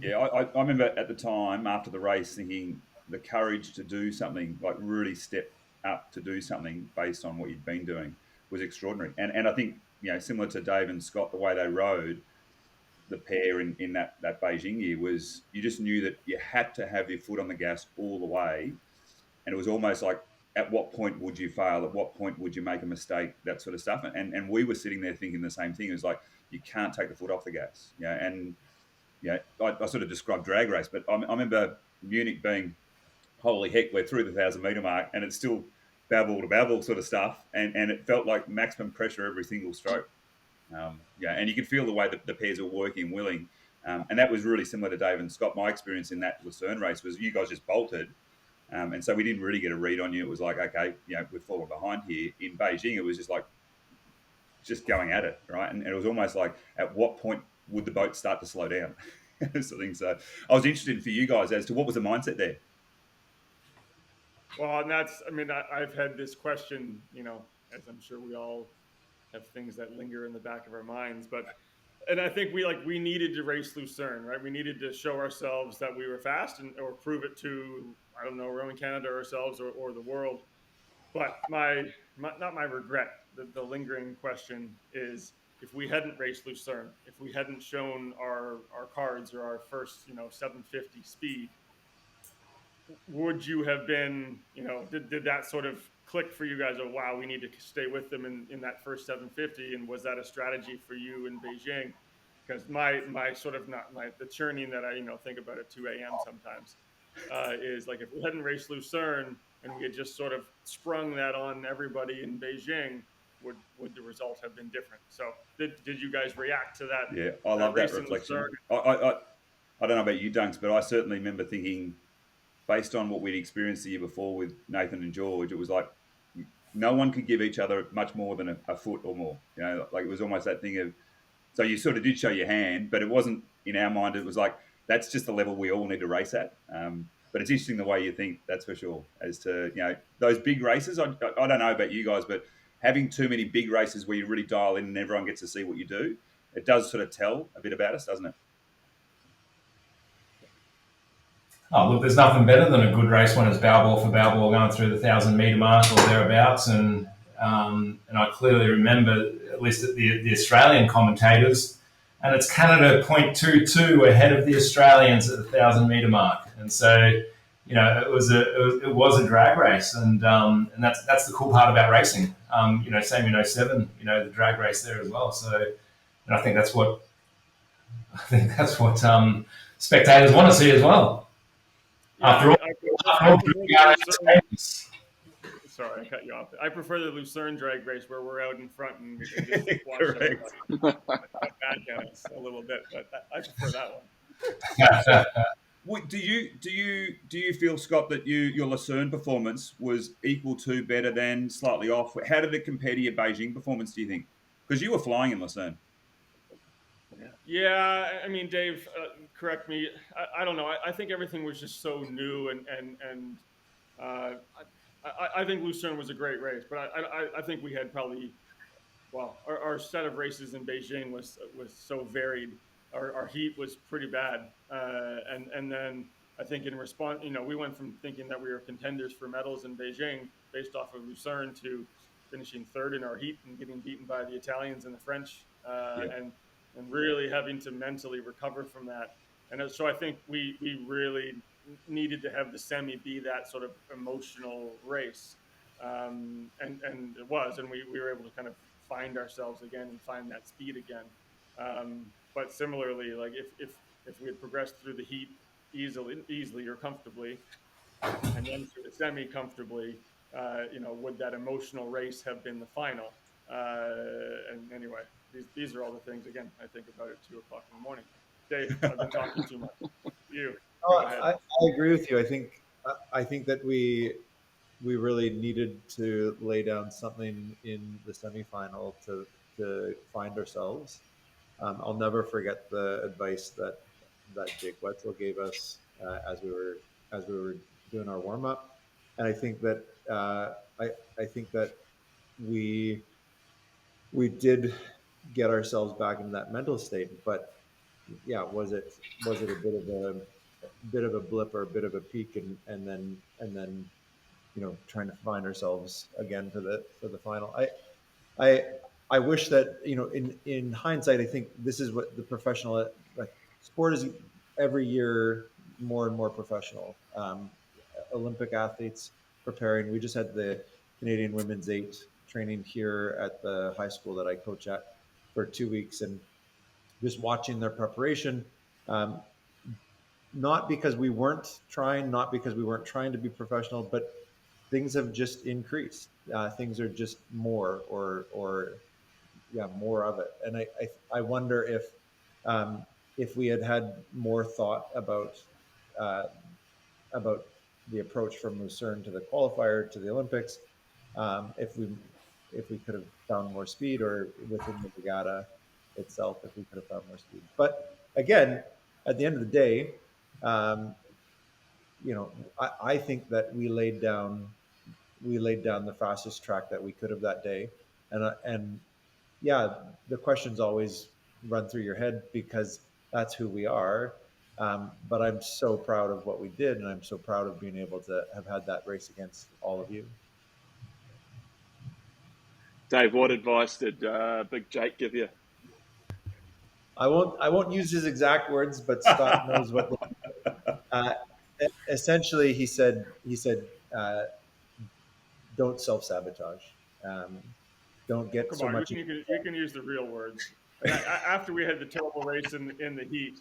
Yeah, I remember at the time after the race thinking the courage to do something, like really step up to do something based on what you'd been doing, was extraordinary. And I think, similar to Dave and Scott, the way they rode, the pair in that Beijing year, was you just knew that you had to have your foot on the gas all the way. And it was almost like, at what point would you fail? At what point would you make a mistake? That sort of stuff. And we were sitting there thinking the same thing. It was like, you can't take the foot off the gas. I sort of described drag race, but I remember Munich being, holy heck, we're through the 1,000-metre mark and it's still babble to babble sort of stuff. And it felt like maximum pressure every single stroke. And you could feel the way that the pairs were working, willing. And that was really similar to Dave and Scott. My experience in that Lucerne race was you guys just bolted. And so we didn't really get a read on you. It was like, okay, we've fallen behind here. In Beijing, it was just like, just going at it, right? And it was almost like, at what point would the boat start to slow down? So I was interested for you guys as to what was the mindset there. Well, and that's, I mean, I've had this question, as I'm sure we all have things that linger in the back of our minds, and I think we needed to race Lucerne, right? We needed to show ourselves that we were fast or prove it to, I don't know, Roman Canada ourselves or the world. But not my regret, the lingering question is, if we hadn't raced Lucerne, if we hadn't shown our cards or our first, 750 speed, would you have been, did that sort of click for you guys? Oh, wow, we need to stay with them in that first 750. And was that a strategy for you in Beijing? Because my sort of not my, the churning that I, think about at 2 a.m. sometimes is like, if we hadn't raced Lucerne and we had just sort of sprung that on everybody in Beijing, would the result have been different? So did you guys react to that? Yeah, I love that race in reflection. Lucerne? I don't know about you, Dunks, but I certainly remember thinking, based on what we'd experienced the year before with Nathan and George, it was like no one could give each other much more than a foot or more. Like it was almost that thing of, so you sort of did show your hand, but it wasn't in our mind. It was like, that's just the level we all need to race at. But it's interesting the way you think, that's for sure, as to, those big races. I don't know about you guys, but having too many big races where you really dial in and everyone gets to see what you do, it does sort of tell a bit about us, doesn't it? Oh, look, there's nothing better than a good race when it's bow ball for bow ball going through the 1,000-metre mark or thereabouts. And I clearly remember, at least the Australian commentators, and it's Canada 0.22 ahead of the Australians at the 1,000-metre mark. And so, it was a drag race, and that's the cool part about racing. Same in 07, the drag race there as well. So, and I think that's what spectators want to see as well. Yeah, Sorry, I cut you off. I prefer the Lucerne drag race where we're out in front and we can just watch Correct. us a little bit, but I prefer that one. Do you feel, Scott, that your Lucerne performance was equal to, better than, slightly off? How did it compare to your Beijing performance, do you think? Because you were flying in Lucerne. Yeah, I mean, Dave, correct me. I don't know. I think everything was just so new, and I think Lucerne was a great race, but I think we had probably, well, our set of races in Beijing was so varied. Our heat was pretty bad, and then I think in response, we went from thinking that we were contenders for medals in Beijing based off of Lucerne to finishing third in our heat and getting beaten by the Italians and the French, and really having to mentally recover from that. And so I think we really needed to have the semi be that sort of emotional race, and it was, and we were able to kind of find ourselves again and find that speed again. But similarly, like if we had progressed through the heat easily or comfortably, and then through the semi comfortably, would that emotional race have been the final? And anyway, these are all the things, again, I think about at 2 o'clock in the morning. Dave, I've been talking too much. You. I agree with you. I think that we really needed to lay down something in the semifinal to find ourselves. I'll never forget the advice that Jake Wetzel gave us as we were doing our warm up, and I think that we did get ourselves back into that mental state. But yeah, was it a bit of a blip or a bit of a peak, and then trying to find ourselves again for the final. I wish that in hindsight, I think this is what the professional sport is every year more and more professional. Olympic athletes preparing. We just had the Canadian Women's 8 training here at the high school that I coach at for 2 weeks, and just watching their preparation. Not because we weren't trying, to be professional, but things have just increased. Things are just more, more of it. And I wonder if we had more thought about the approach from Lucerne to the qualifier to the Olympics, if we could have found more speed, or within the regatta itself, if we could have found more speed. But again, at the end of the day, I think that we laid down the fastest track that we could have that day, and yeah, the questions always run through your head because that's who we are. But I'm so proud of what we did, and I'm so proud of being able to have had that race against all of you. Dave, what advice did Big Jake give you? I won't use his exact words, but Scott knows what. Essentially, he said, don't self-sabotage. Don't get Come so on, much. you can use the real words. After we had the terrible race in the heat,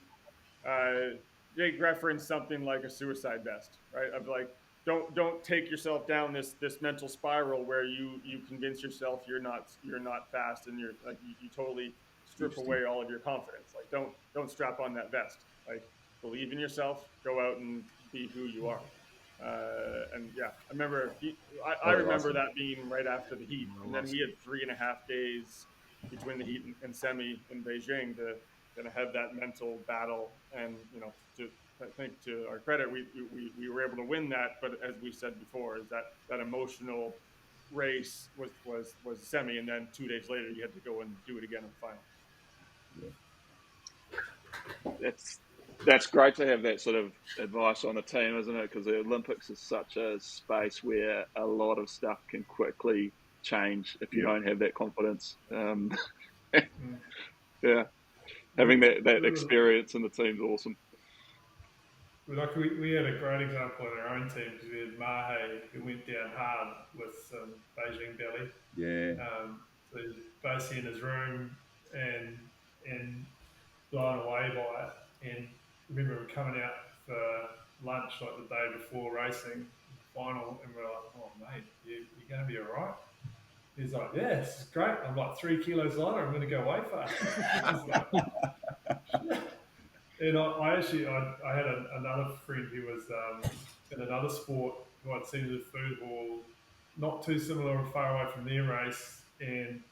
Jake referenced something like a suicide vest, right? Of like, don't take yourself down this mental spiral where you convince yourself you're not fast, and you're like you totally strip away all of your confidence. Like, don't strap on that vest. Like, believe in yourself, go out and be who you are. And yeah, I remember I remember awesome. that being right after the heat, and then we had 3.5 days between the heat and semi in Beijing to kind of have that mental battle. And to I think, to our credit, we were able to win that. But as we said before, is that emotional race was semi, and then 2 days later you had to go and do it again in the final. That's great to have that sort of advice on the team, isn't it? Because the Olympics is such a space where a lot of stuff can quickly change if you don't have that confidence. Yeah, having that experience in the team's awesome. Like we had a great example in our own team because we had Mahe who went down hard with Beijing belly. Yeah. So he's basically in his room and blown away by it. And I remember we coming out for lunch like the day before racing the final, and we're like, "Oh mate, you going to be all right?" He's like, "Yeah, this is great. I'm like 3 kilos lighter. I'm going to go way faster." And I actually had another friend who was in another sport who I'd seen with food hall, not too similar or far away from their race, and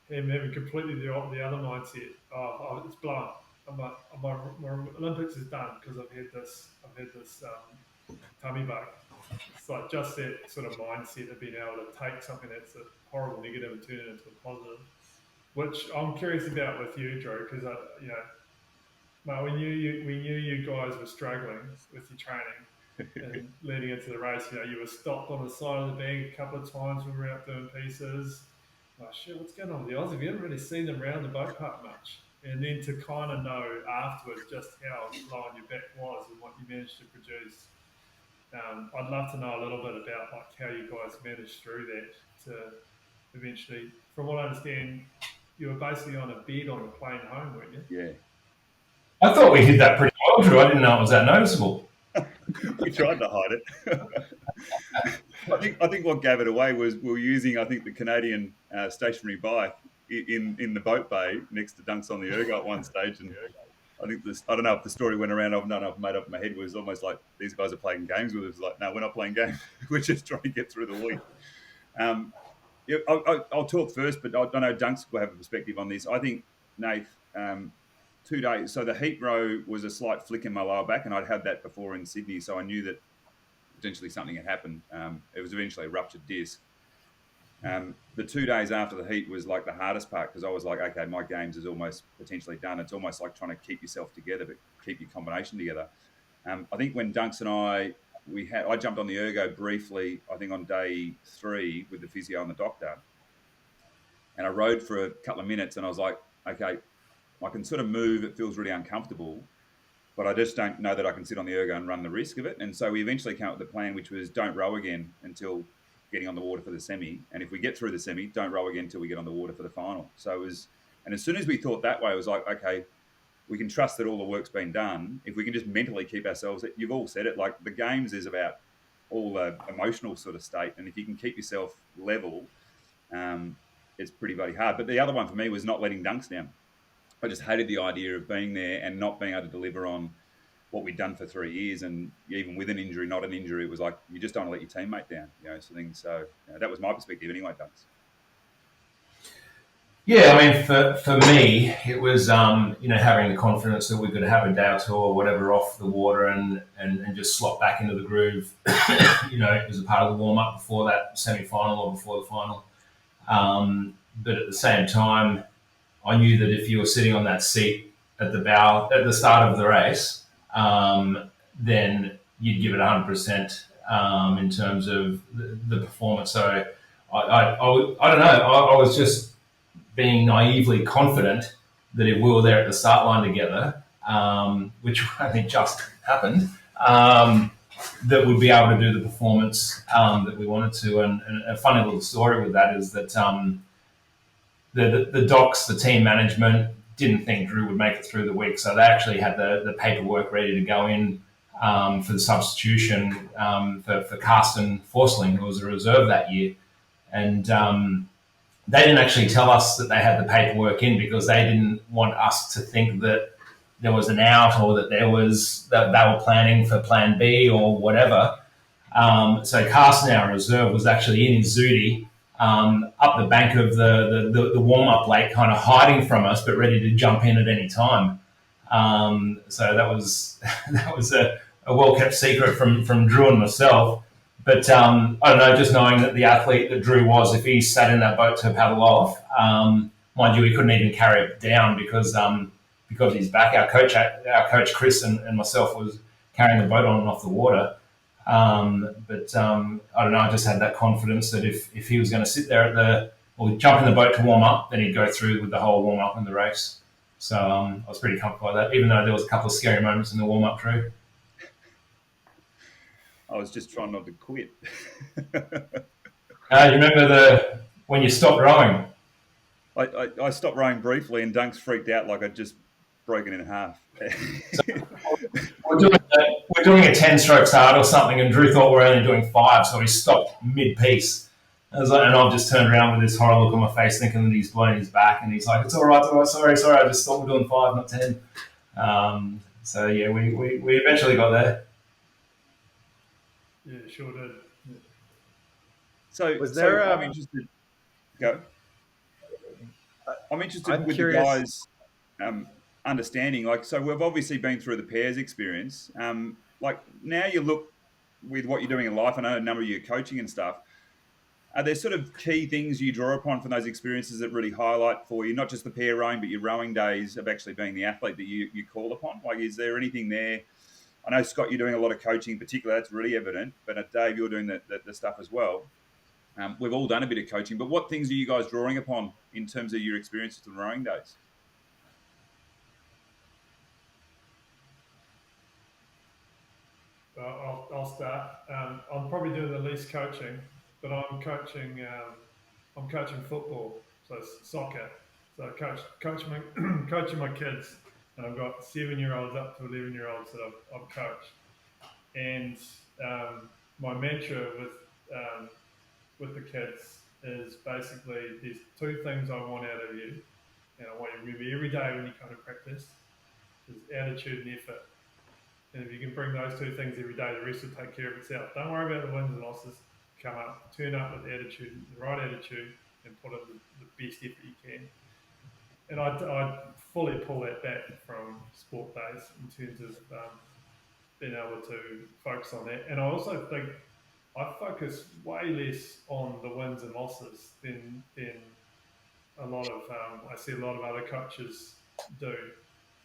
him having completely the other mindset. Oh, it's blown. I'm like, my Olympics is done because I've had this tummy bug. It's like just that sort of mindset of being able to take something that's a horrible negative and turn it into a positive, which I'm curious about with you, Drew, because mate, we knew you guys were struggling with your training and leading into the race. You were stopped on the side of the bank a couple of times when we were out doing pieces. Like, shit, what's going on with the Aussies? We haven't really seen them around the boat park much. And then to kind of know afterwards just how low on your back was and what you managed to produce. I'd love to know a little bit about like how you guys managed through that to eventually, from what I understand, you were basically on a bed on the plane home, weren't you? Yeah. I thought we did that pretty well, Drew. I didn't know it was that noticeable. We tried to hide it. I think what gave it away was we were using, I think, the Canadian stationary bike in the boat bay next to Dunks on the Ergo at one stage, and I think I don't know if the story went around. I don't know if I've made up in my head. It was almost like these guys are playing games with us. Like, no, we're not playing games. We're just trying to get through the week. I'll talk first, but I know Dunks will have a perspective on this. I think, Nath, 2 days. So the heat row was a slight flick in my lower back, and I'd had that before in Sydney, so I knew that potentially something had happened. It was eventually a ruptured disc. The 2 days after the heat was like the hardest part because I was like, okay, my games is almost potentially done. It's almost like trying to keep yourself together, but keep your combination together. I think when Dunks and I jumped on the Ergo briefly, I think on day 3 with the physio and the doctor, and I rode for a couple of minutes, and I was like, okay, I can sort of move. It feels really uncomfortable, but I just don't know that I can sit on the Ergo and run the risk of it. And so we eventually came up with the plan, which was don't row again until getting on the water for the semi. And if we get through the semi, don't row again until we get on the water for the final. So it was, and as soon as we thought that way, it was like, okay, we can trust that all the work's been done. If we can just mentally keep ourselves, you've all said it, like the games is about all the emotional sort of state. And if you can keep yourself level, it's pretty bloody hard. But the other one for me was not letting Dunks down. I just hated the idea of being there and not being able to deliver on what we'd done for 3 years. And even with an injury, not an injury, it was like, you just don't want to let your teammate down, So that was my perspective anyway, Dunks. Yeah, I mean, for me, it was having the confidence that we could have a day or two or whatever off the water and just slot back into the groove. It was a part of the warm up before that semi final or before the final. But at the same time, I knew that if you were sitting on that seat at the bow at the start of the race, then you'd give it 100% in terms of the performance. So I don't know. I was just being naively confident that if we were there at the start line together, which I think just happened, that we'd be able to do the performance that we wanted to. And a funny little story with that is that the docs, the team management, didn't think Drew would make it through the week, so they actually had the paperwork ready to go in for the substitution for Carsten Forsling, who was a reserve that year. And they didn't actually tell us that they had the paperwork in because they didn't want us to think that there was an out or that they were planning for Plan B or whatever. So Carsten, our reserve, was actually in his Zudi up the bank of the warm-up lake, kind of hiding from us, but ready to jump in at any time. So that was a well-kept secret from Drew and myself. But I don't know, just knowing that the athlete that Drew was, if he sat in that boat to paddle off, mind you, he couldn't even carry it down because he's back. Our coach Chris and myself was carrying the boat on and off the water. But I don't know, I just had that confidence that if he was going to sit there or jump in the boat to warm up, then he'd go through with the whole warm up and the race. So I was pretty comfortable with that, even though there was a couple of scary moments in the warm up, Drew. I was just trying not to quit. You remember when you stopped rowing? I stopped rowing briefly, and Dunk's freaked out like I'd just broken in half. We're doing a 10-stroke start or something, and Drew thought we were only doing 5, so he stopped mid-piece. And I've just turned around with this horror look on my face, thinking that he's blown his back, and he's like, "It's all right, sorry, I just thought we're doing 5, not 10." So yeah, we eventually got there. Yeah, sure did. Yeah. So I'm interested. Go. I'm interested with curious. The guys understanding. Like, so we've obviously been through the pairs experience. Like now you look with what you're doing in life. I know a number of you coaching and stuff. Are there sort of key things you draw upon from those experiences that really highlight for you, not just the pair rowing, but your rowing days of actually being the athlete that you call upon? Like, is there anything there? I know, Scott, you're doing a lot of coaching in particular. That's really evident. But Dave, you're doing the stuff as well. We've all done a bit of coaching. But what things are you guys drawing upon in terms of your experiences of rowing days? I'll start. I'm probably doing the least coaching, but I'm coaching football, so soccer. So I coaching my kids, and I've got 7-year-olds up to 11-year-olds that I've coached. And my mantra with the kids is basically there's 2 things I want out of you, and I want you to remember every day when you come to practice is attitude and effort. And if you can bring those 2 things every day, the rest will take care of itself. Don't worry about the wins and losses. Turn up with attitude, the right attitude, and put in the best effort you can. And I fully pull that back from sport days in terms of being able to focus on that. And I also think I focus way less on the wins and losses than a lot of I see a lot of other coaches do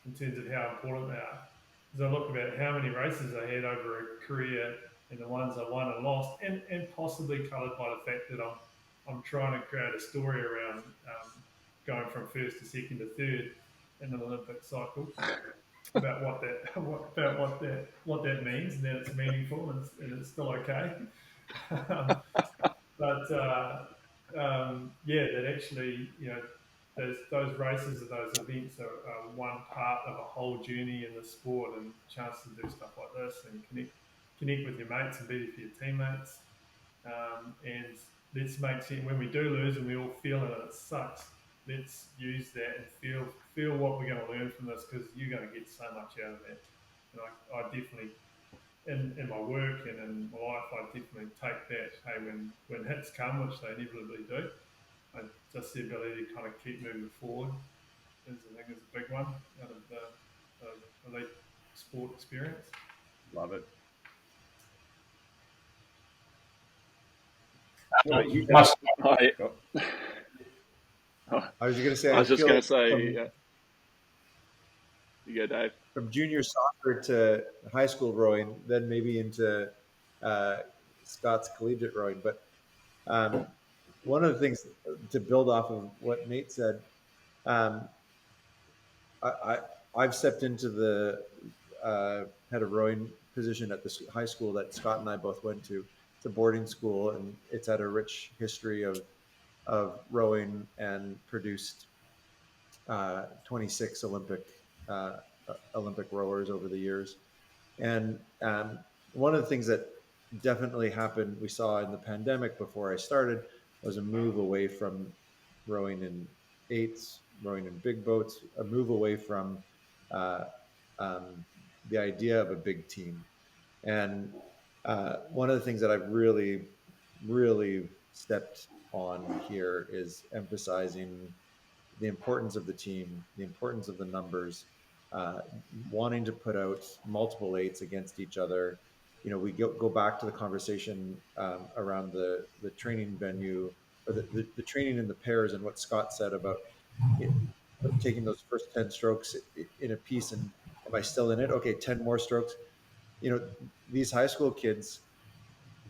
in terms of how important they are. As I look about how many races I had over a career and the ones I won and lost, and possibly coloured by the fact that I'm trying to create a story around going from first to second to third in an Olympic cycle about what that means, and that it's meaningful and it's still okay. But that actually, those races or those events are one part of a whole journey in the sport, and a chance to do stuff like this and connect with your mates and be there for your teammates. And let's make sense when we do lose and we all feel it and it sucks. Let's use that and feel what we're going to learn from this, because you're going to get so much out of that. And I definitely, in my work and in my life, I definitely take that. Hey, when hits come, which they inevitably do, and just the ability to kind of keep moving forward is, I think, is a big one out of the elite sport experience. Love it. What about you, Much, Dave? I was going to say, I was just feel going like to say, you go, Dave. from junior soccer to high school rowing, then maybe into Scott's collegiate rowing. But one of the things to build off of what Nate said, um, I've stepped into the head of rowing position at the high school that Scott and I both went to. It's a boarding school, and it's had a rich history of rowing and produced 26 uh, Olympic rowers over the years. And one of the things that definitely happened, we saw in the pandemic before I started, was a move away from rowing in eights, rowing in big boats, a move away from uh, the idea of a big team. And one of the things that I've really, really stepped on here is emphasizing the importance of the team, the importance of the numbers, uh, wanting to put out multiple eights against each other. You know, we go back to the conversation around the training venue, or the training in the pairs, and what Scott said about it, taking those first 10 strokes in a piece, and am I still in it? Okay, 10 more strokes. You know, these high school kids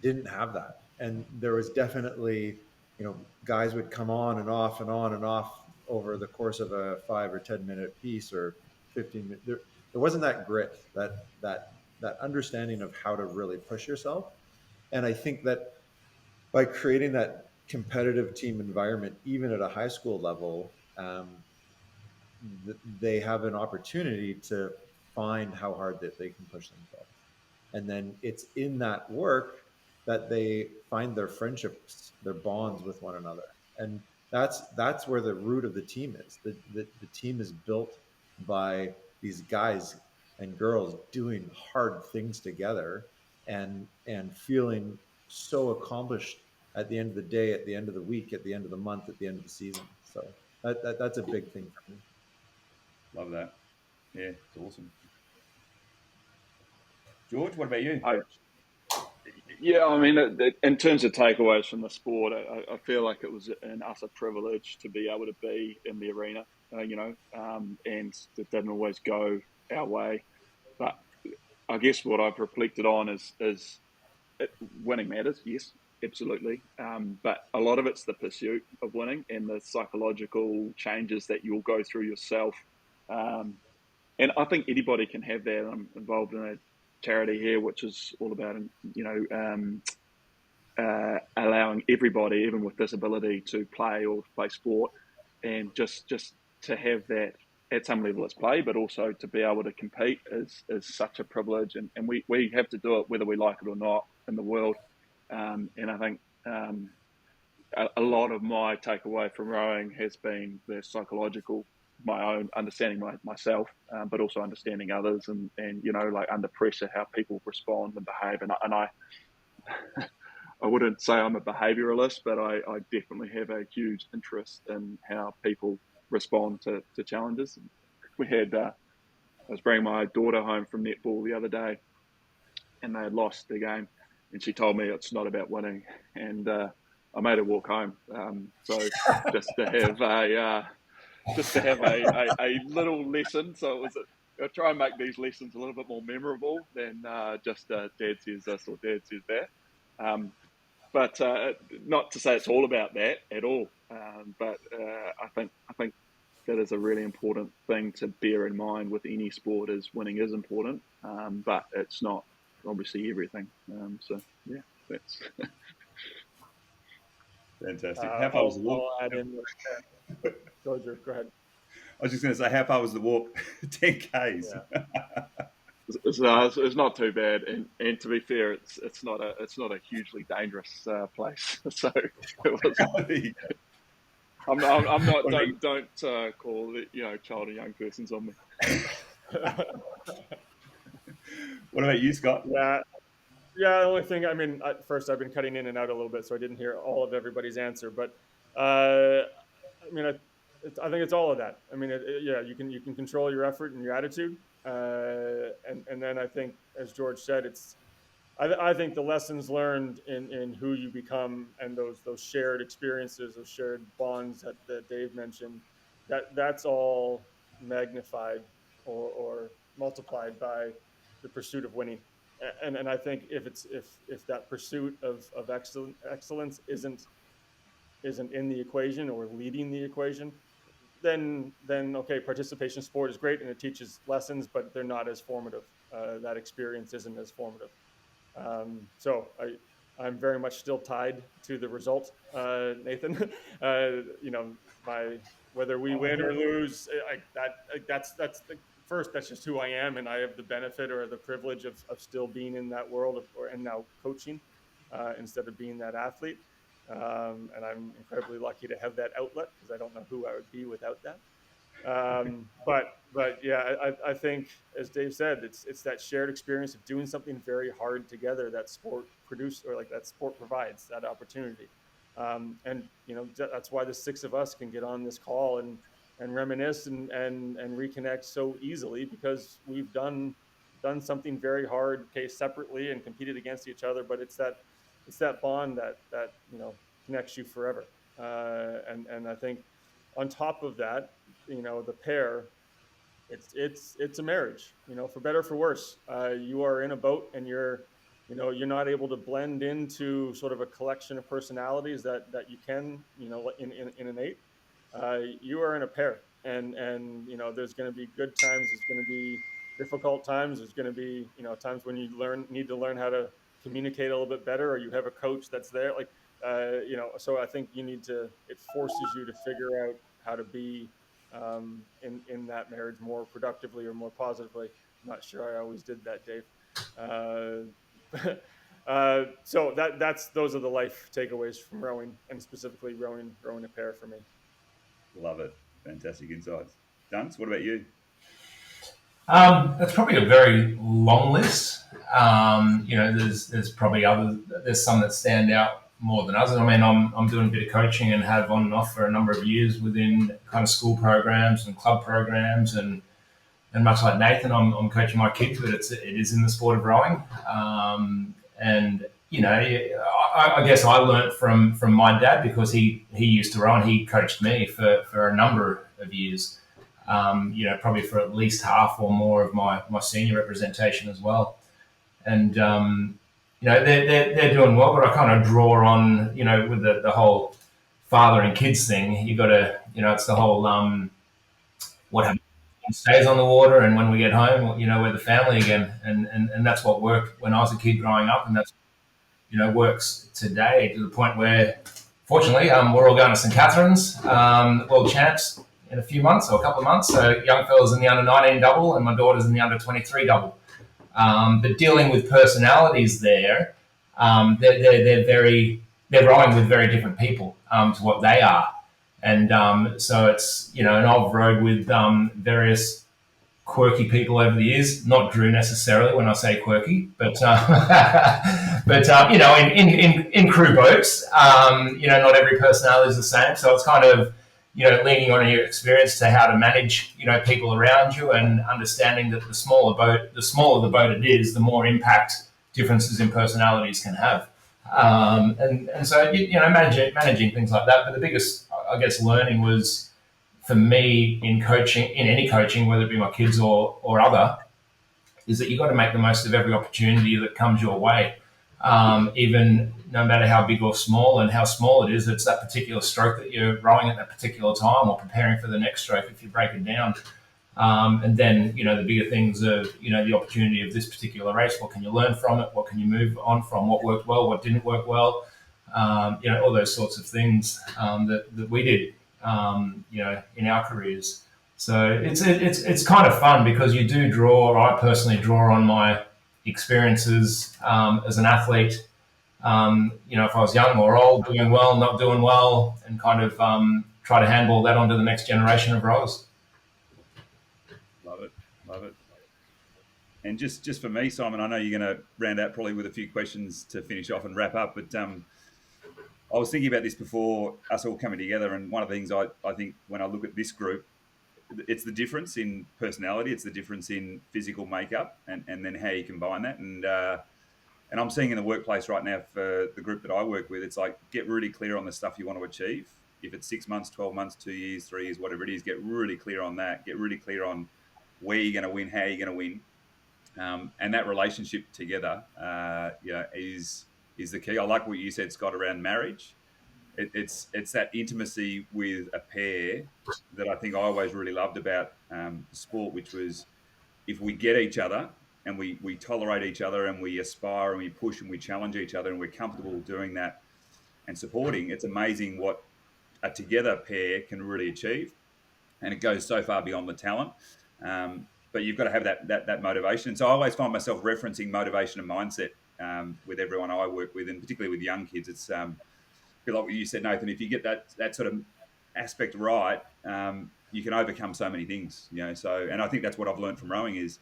didn't have that. And there was definitely, you know, guys would come on and off and on and off over the course of a 5 or 10 minute piece or 15 minutes. There wasn't that grit, that understanding of how to really push yourself. And I think that by creating that competitive team environment, even at a high school level, they have an opportunity to find how hard that they can push themselves. And then it's in that work that they find their friendships, their bonds with one another. And that's where the root of the team is. The team is built by these guys and girls doing hard things together and feeling so accomplished at the end of the day, at the end of the week, at the end of the month, at the end of the season. So that's a big thing for me. Love that. Yeah, it's awesome. George, what about you? Yeah, I mean, in terms of takeaways from the sport, I feel like it was an utter privilege to be able to be in the arena, and it didn't always go our way. But I guess what I've reflected on is winning matters, yes, absolutely. But a lot of it's the pursuit of winning and the psychological changes that you'll go through yourself. And I think anybody can have that. I'm involved in a charity here, which is all about, allowing everybody, even with disability, to play or play sport, and just to have that at some level as play, but also to be able to compete is such a privilege, and we have to do it whether we like it or not in the world. And I think a lot of my takeaway from rowing has been the psychological, my own understanding myself, but also understanding others, and like under pressure, how people respond and behave. And I I wouldn't say I'm a behaviouralist, but I definitely have a huge interest in how people respond to challenges. We had I was bringing my daughter home from netball the other day, and they had lost the game, and she told me it's not about winning, and I made her walk home. So just to have a little lesson. So it was I try and make these lessons a little bit more memorable than just Dad says this or Dad says that. But not to say it's all about that at all. But I think that is a really important thing to bear in mind with any sport. Is winning is important, but it's not obviously everything. So yeah, that's fantastic. How far was the walk? I'll add in. Go ahead. I was just going to say, how far was the walk? 10 Ks. Yeah. It's not too bad, and to be fair, it's not a hugely dangerous place. So it was. I'm not. Don't call it, child and young persons on me. What about you, Scott? Yeah. The only thing, I mean, at first I've been cutting in and out a little bit, so I didn't hear all of everybody's answer. But I mean, I think it's all of that. I mean, yeah, you can control your effort and your attitude, and then I think, as George said, I think the lessons learned in who you become and those shared experiences, those shared bonds that Dave mentioned, that's all magnified or multiplied by the pursuit of winning. And I think if that pursuit of excellence isn't in the equation or leading the equation, then okay, participation sport is great and it teaches lessons, but they're not as formative. That experience isn't as formative. So I'm very much still tied to the result, Nathan. You know, by whether we win or lose, that's the first. That's just who I am, and I have the benefit or the privilege of still being in that world and now coaching instead of being that athlete. And I'm incredibly lucky to have that outlet because I don't know who I would be without that. But yeah, I think, as Dave said, it's that shared experience of doing something very hard together that sport produce or like that sport provides that opportunity. And you know, that's why the six of us can get on this call and reminisce and reconnect so easily because we've done something very hard, okay, separately and competed against each other. But it's that bond that you know connects you forever. And I think on top of that, you know, the pair, it's a marriage, you know, for better or for worse. You are in a boat and you're not able to blend into sort of a collection of personalities that you can, you know, in an eight. You are in a pair, and you know, there's going to be good times, there's going to be difficult times, there's going to be, you know, times when you need to learn how to communicate a little bit better, or you have a coach that's there, like you know. So I think it forces you to figure out how to be in that marriage more productively or more positively. I'm not sure I always did that, Dave. So those are the life takeaways from rowing, and specifically rowing a pair for me. Love it. Fantastic insights. Dunce, what about you? That's probably a very long list. You know, there's probably there's some that stand out more than others. I mean, I'm doing a bit of coaching and have on and off for a number of years within kind of school programs and club programs, and much like Nathan, I'm coaching my kids, but it is in the sport of rowing. And you know, I guess I learnt from my dad because he used to row and he coached me for a number of years. You know, probably for at least half or more of my senior representation as well. And you know, they're doing well, but I kind of draw on, you know, with the whole father and kids thing. You got to, you know, it's the whole what happens stays on the water, and when we get home, you know, we're the family again. And that's what worked when I was a kid growing up, and that's, you know, works today to the point where, fortunately, we're all going to St. Catherine's World Champs in a few months or a couple of months. So young fellas in the under 19 double, and my daughter's in the under 23 double. But dealing with personalities there, they're rowing with very different people to what they are. And so it's, you know, and I've rowed with various quirky people over the years, not Drew necessarily when I say quirky, but you know, in crew boats, you know, not every personality is the same. So it's kind of, you know, leaning on your experience to how to manage, you know, people around you, and understanding that the smaller the boat it is, the more impact differences in personalities can have. And so, you know, managing things like that. But the biggest, I guess, learning was for me in coaching, in any coaching, whether it be my kids or other, is that you've got to make the most of every opportunity that comes your way. Even no matter how big or small, and how small it is, it's that particular stroke that you're rowing at that particular time, or preparing for the next stroke if you break it down. And then, you know, the bigger things of, you know, the opportunity of this particular race. What can you learn from it? What can you move on from? What worked well? What didn't work well? You know, all those sorts of things that we did, you know, in our careers. So it's kind of fun because you do draw, or I personally draw on my experiences as an athlete. You know, if I was young or old, doing well, not doing well, and kind of try to handball that onto the next generation of rowers. Love it. And just for me, Simon, I know you're going to round out probably with a few questions to finish off and wrap up, but I was thinking about this before us all coming together, and one of the things I think when I look at this group, it's the difference in personality, it's the difference in physical makeup, and then how you combine that. And I'm seeing in the workplace right now for the group that I work with, it's like get really clear on the stuff you want to achieve. If it's 6 months, 12 months, 2 years, 3 years, whatever it is, get really clear on that. Get really clear on where you're going to win, how you're going to win, and that relationship together, is the key. I like what you said, Scott, around marriage. It's that intimacy with a pair that I think I always really loved about sport, which was if we get each other and we tolerate each other and we aspire and we push and we challenge each other and we're comfortable doing that and supporting, it's amazing what a together pair can really achieve. And it goes so far beyond the talent. But you've got to have that motivation. So I always find myself referencing motivation and mindset with everyone I work with, and particularly with young kids. It's a bit like what you said, Nathan. If you get that sort of aspect right, you can overcome so many things. So, and I think that's what I've learned from rowing is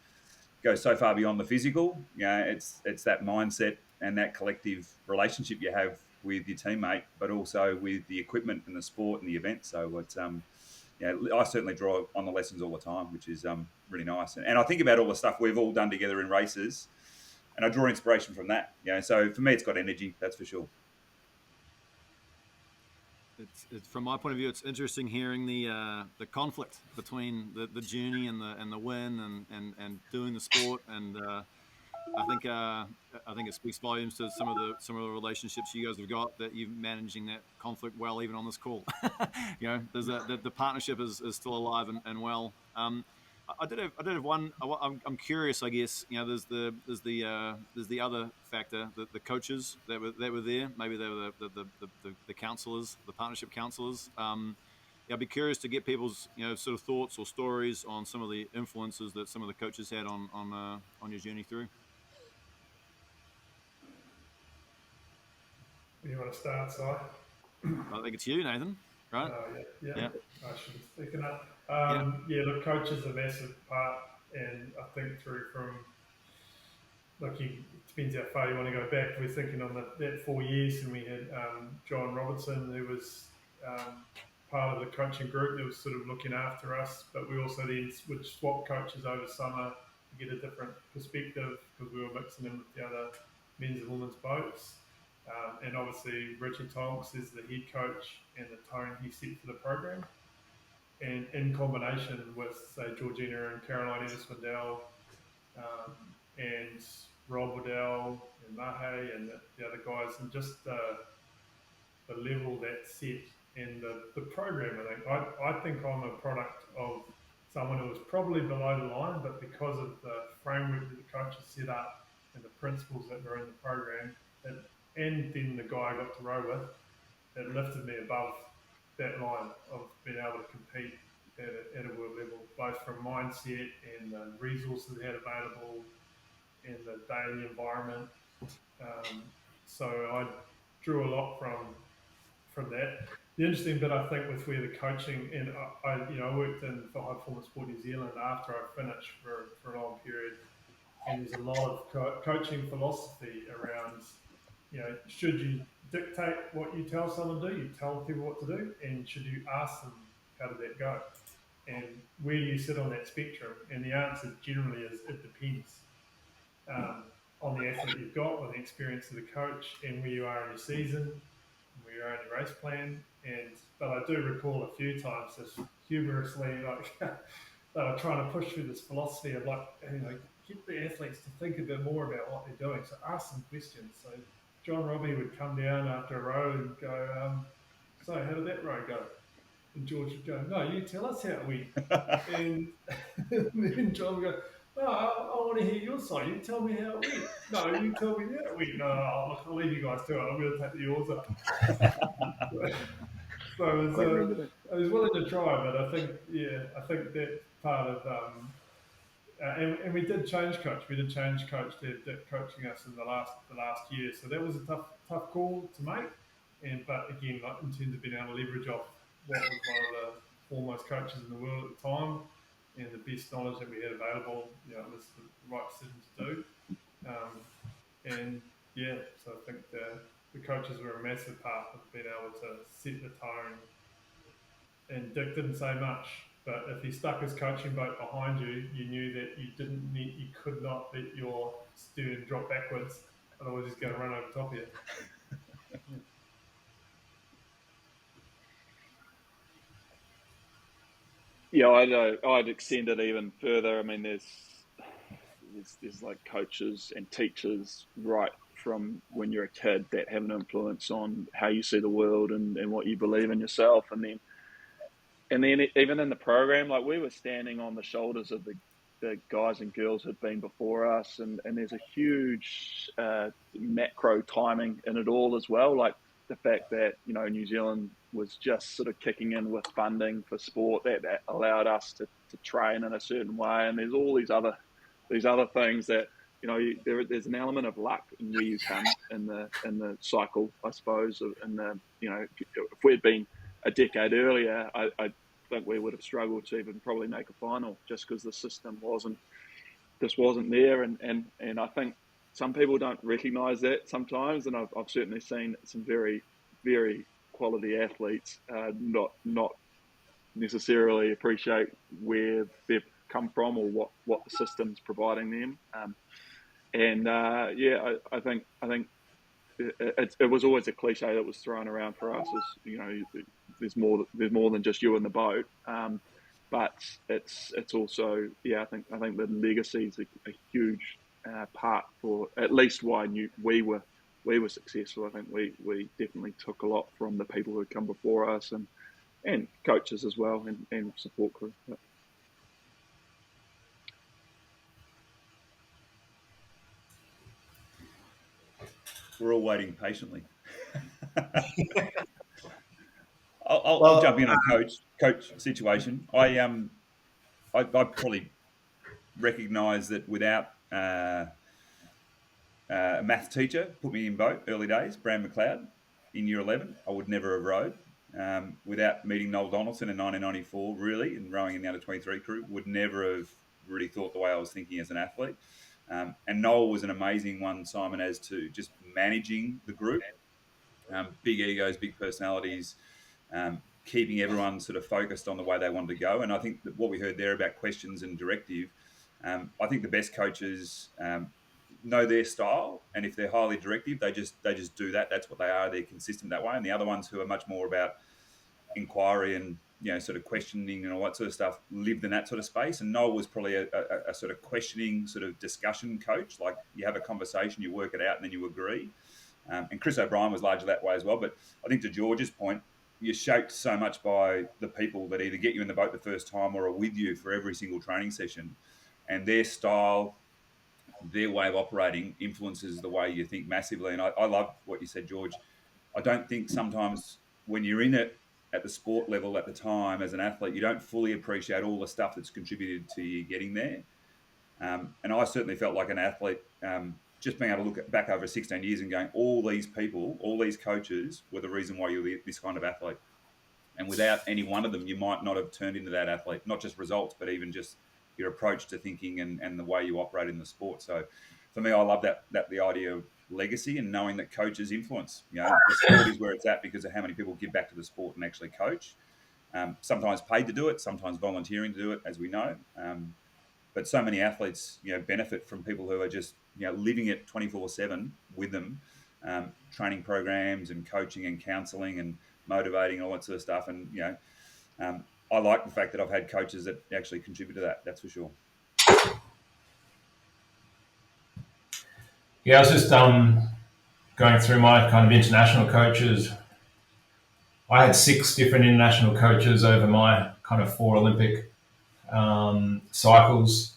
go so far beyond the physical. It's that mindset and that collective relationship you have with your teammate, but also with the equipment and the sport and the event. So it's I certainly draw on the lessons all the time, which is really nice. And I think about all the stuff we've all done together in races, and I draw inspiration from that. So for me, it's got energy, that's for sure. It's from my point of view, it's interesting hearing the conflict between the journey and the win and doing the sport, and I think it speaks volumes to some of the relationships you guys have got, that you're managing that conflict well, even on this call. There's the partnership is still alive and well. I did have one. I'm curious. I guess there's the other factor, the coaches that were there. Maybe they were the counselors, the partnership counselors. I'd be curious to get people's sort of thoughts or stories on some of the influences that some of the coaches had on your journey through. You want to start, Si? I think it's you, Nathan. Right? Yeah. I should have taken up. Look, coach is a massive part, and I think through from, it depends how far you want to go back. We're thinking on that 4 years, and we had John Robertson, who was part of the coaching group that was sort of looking after us, but we also then would swap coaches over summer to get a different perspective, because we were mixing in with the other men's and women's boats. And obviously Richie Tonks is the head coach, and the tone he set for the program. And in combination with, say, Georgina and Caroline Ennis-Wendell, and Rob Waddell and Mahe and the other guys, and just the level that's set in the program. I think I'm a product of someone who was probably below the line, but because of the framework that the coaches set up and the principles that were in the program, and then the guy I got to row with, it lifted me above that line of being able to compete at a world level, both from mindset and the resources they had available and the daily environment. So I drew a lot from that. The interesting bit, I think, with where the coaching, and I worked for High Performance Sport New Zealand after I finished for a long period, and there's a lot of coaching philosophy around, should you dictate what you tell someone to do? You tell people what to do, and should you ask them how did that go? And where do you sit on that spectrum? And the answer generally is it depends on the athlete you've got, on the experience of the coach, and where you are in your season, where you are in your race plan. But I do recall a few times just humorously, they were trying to push through this philosophy of get the athletes to think a bit more about what they're doing. So ask some questions. So John Robbie would come down after a row and go, so how did that row go? And George would go, no, you tell us how it went. And then John would go, no, I want to hear your side. You tell me how it went. No, you tell me how it went. No, look, I'll leave you guys to it. I'm going to take yours up. So I was willing to try, but I think that part of and we did change coach. We did change coach to coaching us in the last year. So that was a tough call to make. But again, in terms of being able to leverage off what was one of the foremost coaches in the world at the time and the best knowledge that we had available, it was the right decision to do. So I think the coaches were a massive part of being able to set the tone. And Dick didn't say much, but if he stuck his coaching boat behind you, you knew that you could not let your stern drop backwards, otherwise he's going to run over top of you. Yeah, I'd extend it even further. I mean, there's like coaches and teachers right from when you're a kid that have an influence on how you see the world and what you believe in yourself. And then even in the program, like we were standing on the shoulders of the guys and girls who'd been before us, and there's a huge macro timing in it all as well. Like the fact that, you know, New Zealand was just sort of kicking in with funding for sport that allowed us to train in a certain way. And there's all these other things that, you know, there's an element of luck in where you come in the cycle, I suppose. And you know, if we'd been a decade earlier, I think we would have struggled to even probably make a final, just because the system wasn't there. And I think some people don't recognise that sometimes, and I've certainly seen some very, very quality athletes not necessarily appreciate where they've come from or what the system's providing them. I think it was always a cliche that was thrown around for us, as, you know, there's more than just you in the boat. But it's also, yeah, I think the legacy is a huge part for at least why we were successful. I think we definitely took a lot from the people who had come before us and coaches as well, and support crew. Yeah. We're all waiting patiently. I'll jump in on coach situation. I probably recognise that without a math teacher put me in boat early days, Brad McLeod in year 11, I would never have rowed. Without meeting Noel Donaldson in 1994, really, and rowing in the under-23 crew, would never have really thought the way I was thinking as an athlete. And Noel was an amazing one, Simon, as to just managing the group. Big egos, big personalities, keeping everyone sort of focused on the way they wanted to go. And I think that what we heard there about questions and directive, I think the best coaches know their style, and if they're highly directive, they just do that. That's what they are. They're consistent that way. And the other ones who are much more about inquiry and, you know, sort of questioning and all that sort of stuff lived in that sort of space. And Noel was probably a sort of questioning, sort of discussion coach. Like, you have a conversation, you work it out, and then you agree. And Chris O'Brien was largely that way as well. But I think to George's point, you're shaped so much by the people that either get you in the boat the first time or are with you for every single training session, and their style, their way of operating influences the way you think massively. And I love what you said, George. I don't think sometimes when you're in it at the sport level at the time as an athlete, you don't fully appreciate all the stuff that's contributed to you getting there. And I certainly felt like an athlete, just being able to look back over 16 years and going, all these people, all these coaches were the reason why you're this kind of athlete. And without any one of them, you might not have turned into that athlete, not just results, but even just your approach to thinking and the way you operate in the sport. So for me, I love that the idea of legacy and knowing that coaches influence. You know, the sport is where it's at because of how many people give back to the sport and actually coach. Sometimes paid to do it, sometimes volunteering to do it, as we know. But so many athletes, you know, benefit from people who are just, you know, living it 24/7 with them, training programs and coaching and counselling and motivating, all that sort of stuff. And, you know, I like the fact that I've had coaches that actually contribute to that. That's for sure. Yeah, I was just going through my kind of international coaches. I had 6 different international coaches over my kind of 4 Olympic cycles,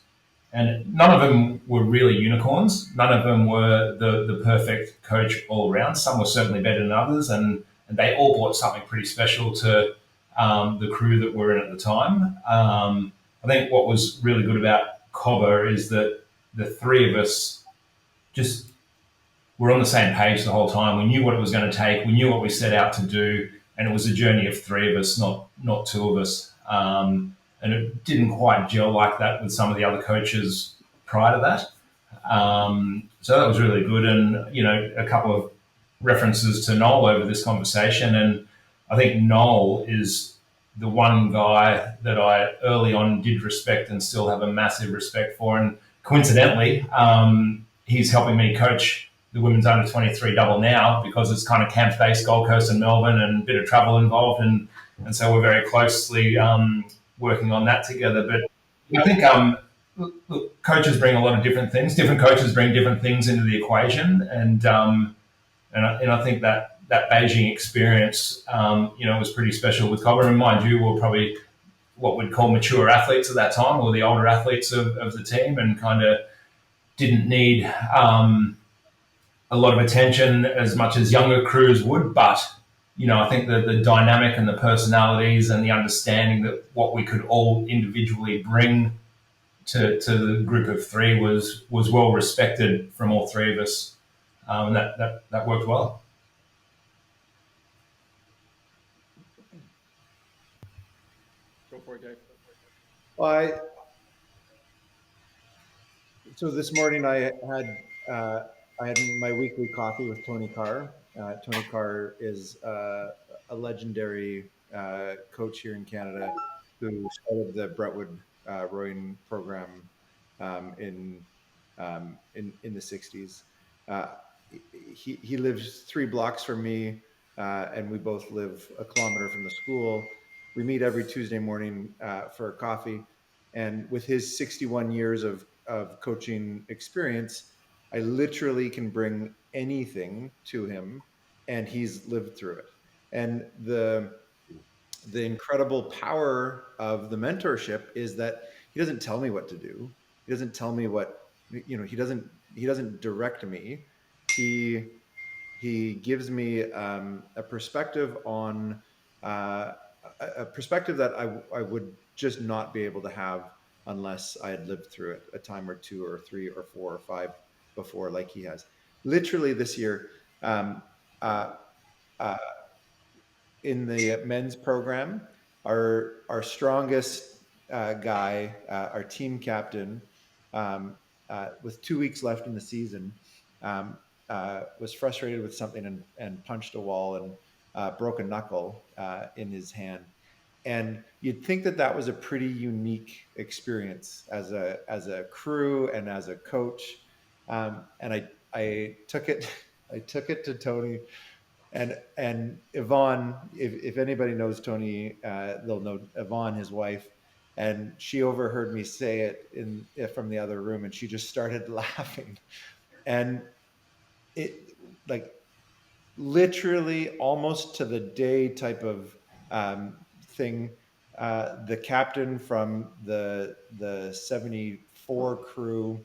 and none of them were really unicorns. None of them were the perfect coach all around. Some were certainly better than others, and they all brought something pretty special to the crew that we're in at the time. I think what was really good about Cobber is that the 3 of us just were on the same page the whole time. We knew what it was going to take. We knew what we set out to do, and it was a journey of 3 of us, not 2 of us. And it didn't quite gel like that with some of the other coaches prior to that. So that was really good. And, you know, a couple of references to Noel over this conversation, and I think Noel is the one guy that I early on did respect and still have a massive respect for. And coincidentally, he's helping me coach the women's under 23 double now, because it's kind of camp based, Gold Coast and Melbourne, and a bit of travel involved, and so we're very closely working on that together. But I think look, coaches bring a lot of different things. Different coaches bring different things into the equation, and I think that Beijing experience, was pretty special with Calder. And mind you, we're probably what we'd call mature athletes at that time, or the older athletes of the team, and kind of didn't need a lot of attention as much as younger crews would. But I think the dynamic and the personalities and the understanding that what we could all individually bring to the group of three was well respected from all three of us, and that worked well. Go for it, Dave. Well, so this morning I had my weekly coffee with Tony Carr. Tony Carr is a legendary coach here in Canada who started the Brentwood rowing program in the 60s. He lives 3 blocks from me, and we both live a kilometer from the school. We meet every Tuesday morning for a coffee, and with his 61 years of coaching experience, I literally can bring anything to him, and he's lived through it. And the incredible power of the mentorship is that he doesn't tell me what to do. He doesn't tell me what, he doesn't direct me. He gives me a perspective on a perspective that I would just not be able to have unless I had lived through it a time or 2 or 3 or 4 or 5 before, like he has. Literally this year, in the men's program, our strongest guy, our team captain, with 2 weeks left in the season, was frustrated with something and punched a wall and broke a knuckle in his hand. And you'd think that was a pretty unique experience as a crew and as a coach. And I took it to Tony and Yvonne. If anybody knows Tony, they'll know Yvonne, his wife. And she overheard me say it from the other room, and she just started laughing. And it, like, literally almost to the day type of thing. The captain from the 74 crew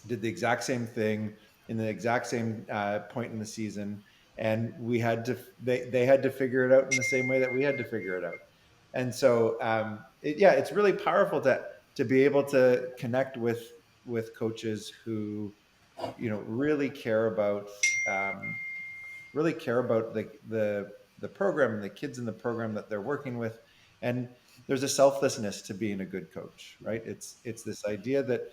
did the exact same thing in the exact same point in the season, and they had to figure it out in the same way that we had to figure it out. And so it's really powerful to be able to connect with coaches who really care about the program and the kids in the program that they're working with. And there's a selflessness to being a good coach, right? It's this idea that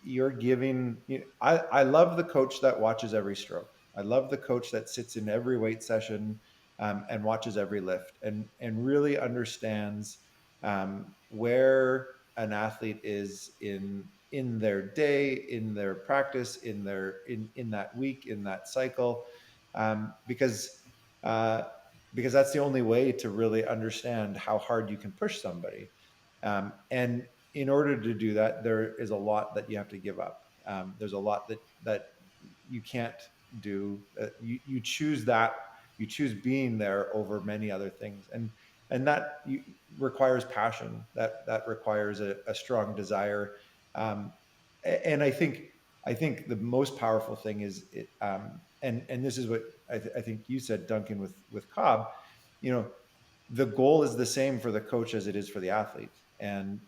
you're giving. I love the coach that watches every stroke. I love the coach that sits in every weight session and watches every lift and really understands where an athlete is in their day, in their practice, in that week, in that cycle, because that's the only way to really understand how hard you can push somebody. And in order to do that, there is a lot that you have to give up. There's a lot that you can't do. You choose being there over many other things, and that requires passion. That requires a strong desire. And I think the most powerful thing is and this is what I think you said, Duncan, with Cobb. The goal is the same for the coach as it is for the athlete. And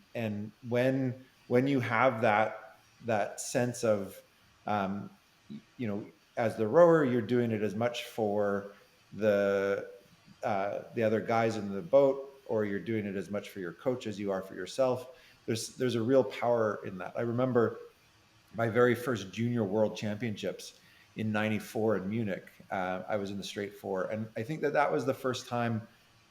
when you have that sense of as the rower, you're doing it as much for the other guys in the boat, or you're doing it as much for your coach as you are for yourself. There's a real power in that. I remember my very first junior world championships, in '94 in Munich. I was in the straight four, and I think that was the first time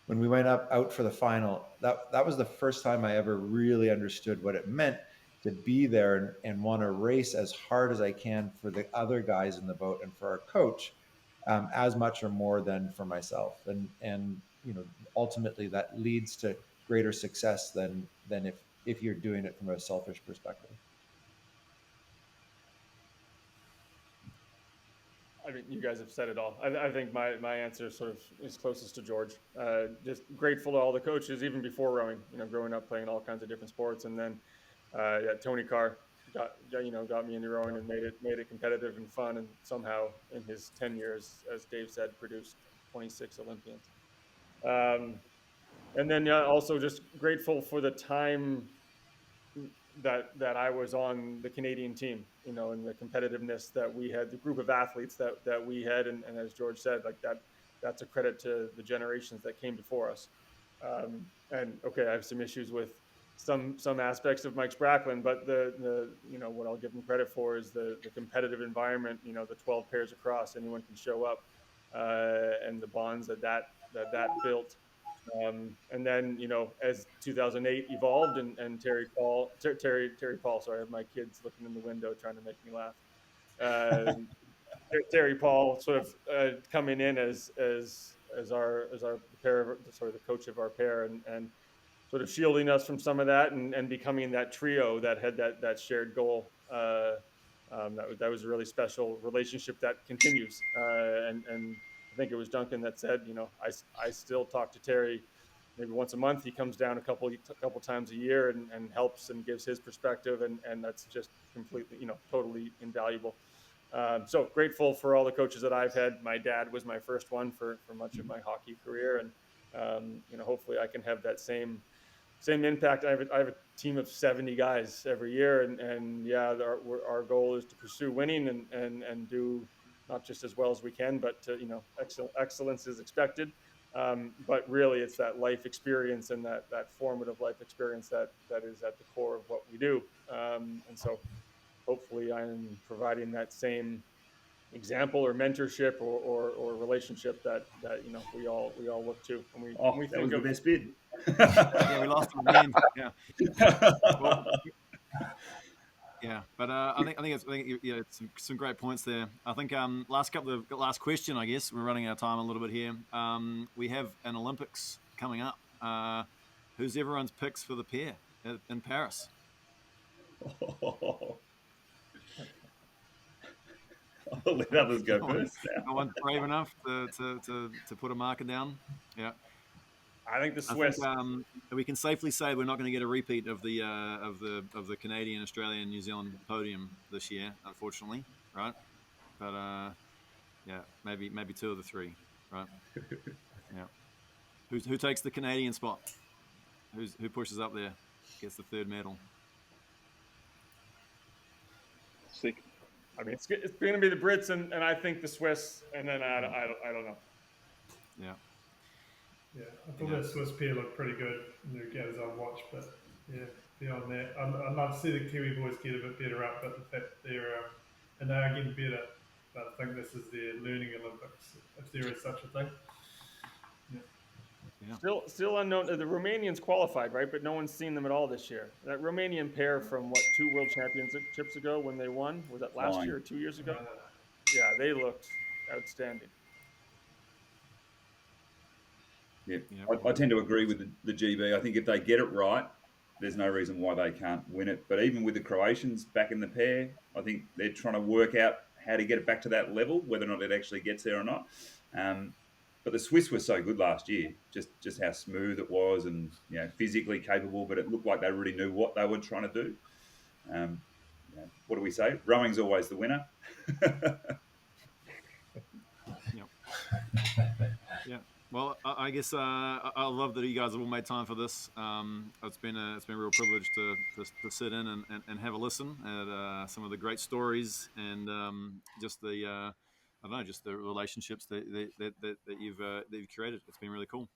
when we went out for the final. That was the first time I ever really understood what it meant to be there and want to race as hard as I can for the other guys in the boat and for our coach, as much or more than for myself. And ultimately that leads to greater success than if you're doing it from a selfish perspective. I mean, you guys have said it all. I think my answer sort of is closest to George. Just grateful to all the coaches, even before rowing. Growing up playing all kinds of different sports, and then Tony Carr got me into rowing and made it competitive and fun. And somehow, in his 10 years, as Dave said, produced 26 Olympians. And then also just grateful for the time that I was on the Canadian team, and the competitiveness that we had, the group of athletes that we had, and as George said, like that's a credit to the generations that came before us. And okay, I have some issues with some aspects of Mike Spracklen, but the what I'll give him credit for is the competitive environment. The 12 pairs across, anyone can show up, and the bonds that built. And then, as 2008 evolved and Terry Paul, sorry, I have my kids looking in the window trying to make me laugh. Terry Paul sort of coming in as our pair, sort of the coach of our pair, and sort of shielding us from some of that and becoming that trio that had that shared goal. That was a really special relationship that continues. And I think it was Duncan that said, I still talk to Terry maybe once a month. He comes down a couple times a year and helps and gives his perspective, and that's just completely, totally invaluable. So grateful for all the coaches that I've had. My dad was my first one for much of my hockey career, and hopefully I can have that same impact. I have a team of 70 guys every year, and yeah, our goal is to pursue winning and do not just as well as we can, but to, excellence is expected. But really, it's that life experience and that formative life experience that is at the core of what we do. And so, hopefully, I'm providing that same example or mentorship or relationship that we all look to when we that think was of the best bit. Yeah, we lost him again. Yeah. Well, yeah, but I think it's some great points there. I think last question. I guess we're running out of time a little bit here. We have an Olympics coming up. Who's everyone's picks for the pair in Paris? I'll let others go first. No one's brave enough to put a marker down. Yeah. I think the Swiss. I think, we can safely say we're not going to get a repeat of the Canadian, Australian, New Zealand podium this year, unfortunately, right? But yeah, maybe two of the three, right? Yeah. Who takes the Canadian spot? Who pushes up there, gets the third medal? Sick. I mean, it's going to be the Brits and I think the Swiss, and then I don't know. Yeah. Yeah, I thought that Swiss pair looked pretty good in the games I watched, but yeah, beyond that, I'd love to see the Kiwi boys get a bit better up, but the fact that and they are getting better, but I think this is their learning Olympics, if there is such a thing. Yeah. Still unknown. The Romanians qualified, right? But no one's seen them at all this year. That Romanian pair from 2 World Championships ago when they won, was that last year or 2 years ago? Yeah, they looked outstanding. Yeah, I tend to agree with the GB. I think if they get it right, there's no reason why they can't win it. But even with the Croatians back in the pair, I think they're trying to work out how to get it back to that level, whether or not it actually gets there or not. But the Swiss were so good last year, just how smooth it was and physically capable, but it looked like they really knew what they were trying to do. What do we say? Rowing's always the winner. Yep. Yeah. Well, I guess I love that you guys have all made time for this. It's been a real privilege to sit in and have a listen at some of the great stories and just the I don't know, just the relationships that you've created. It's been really cool.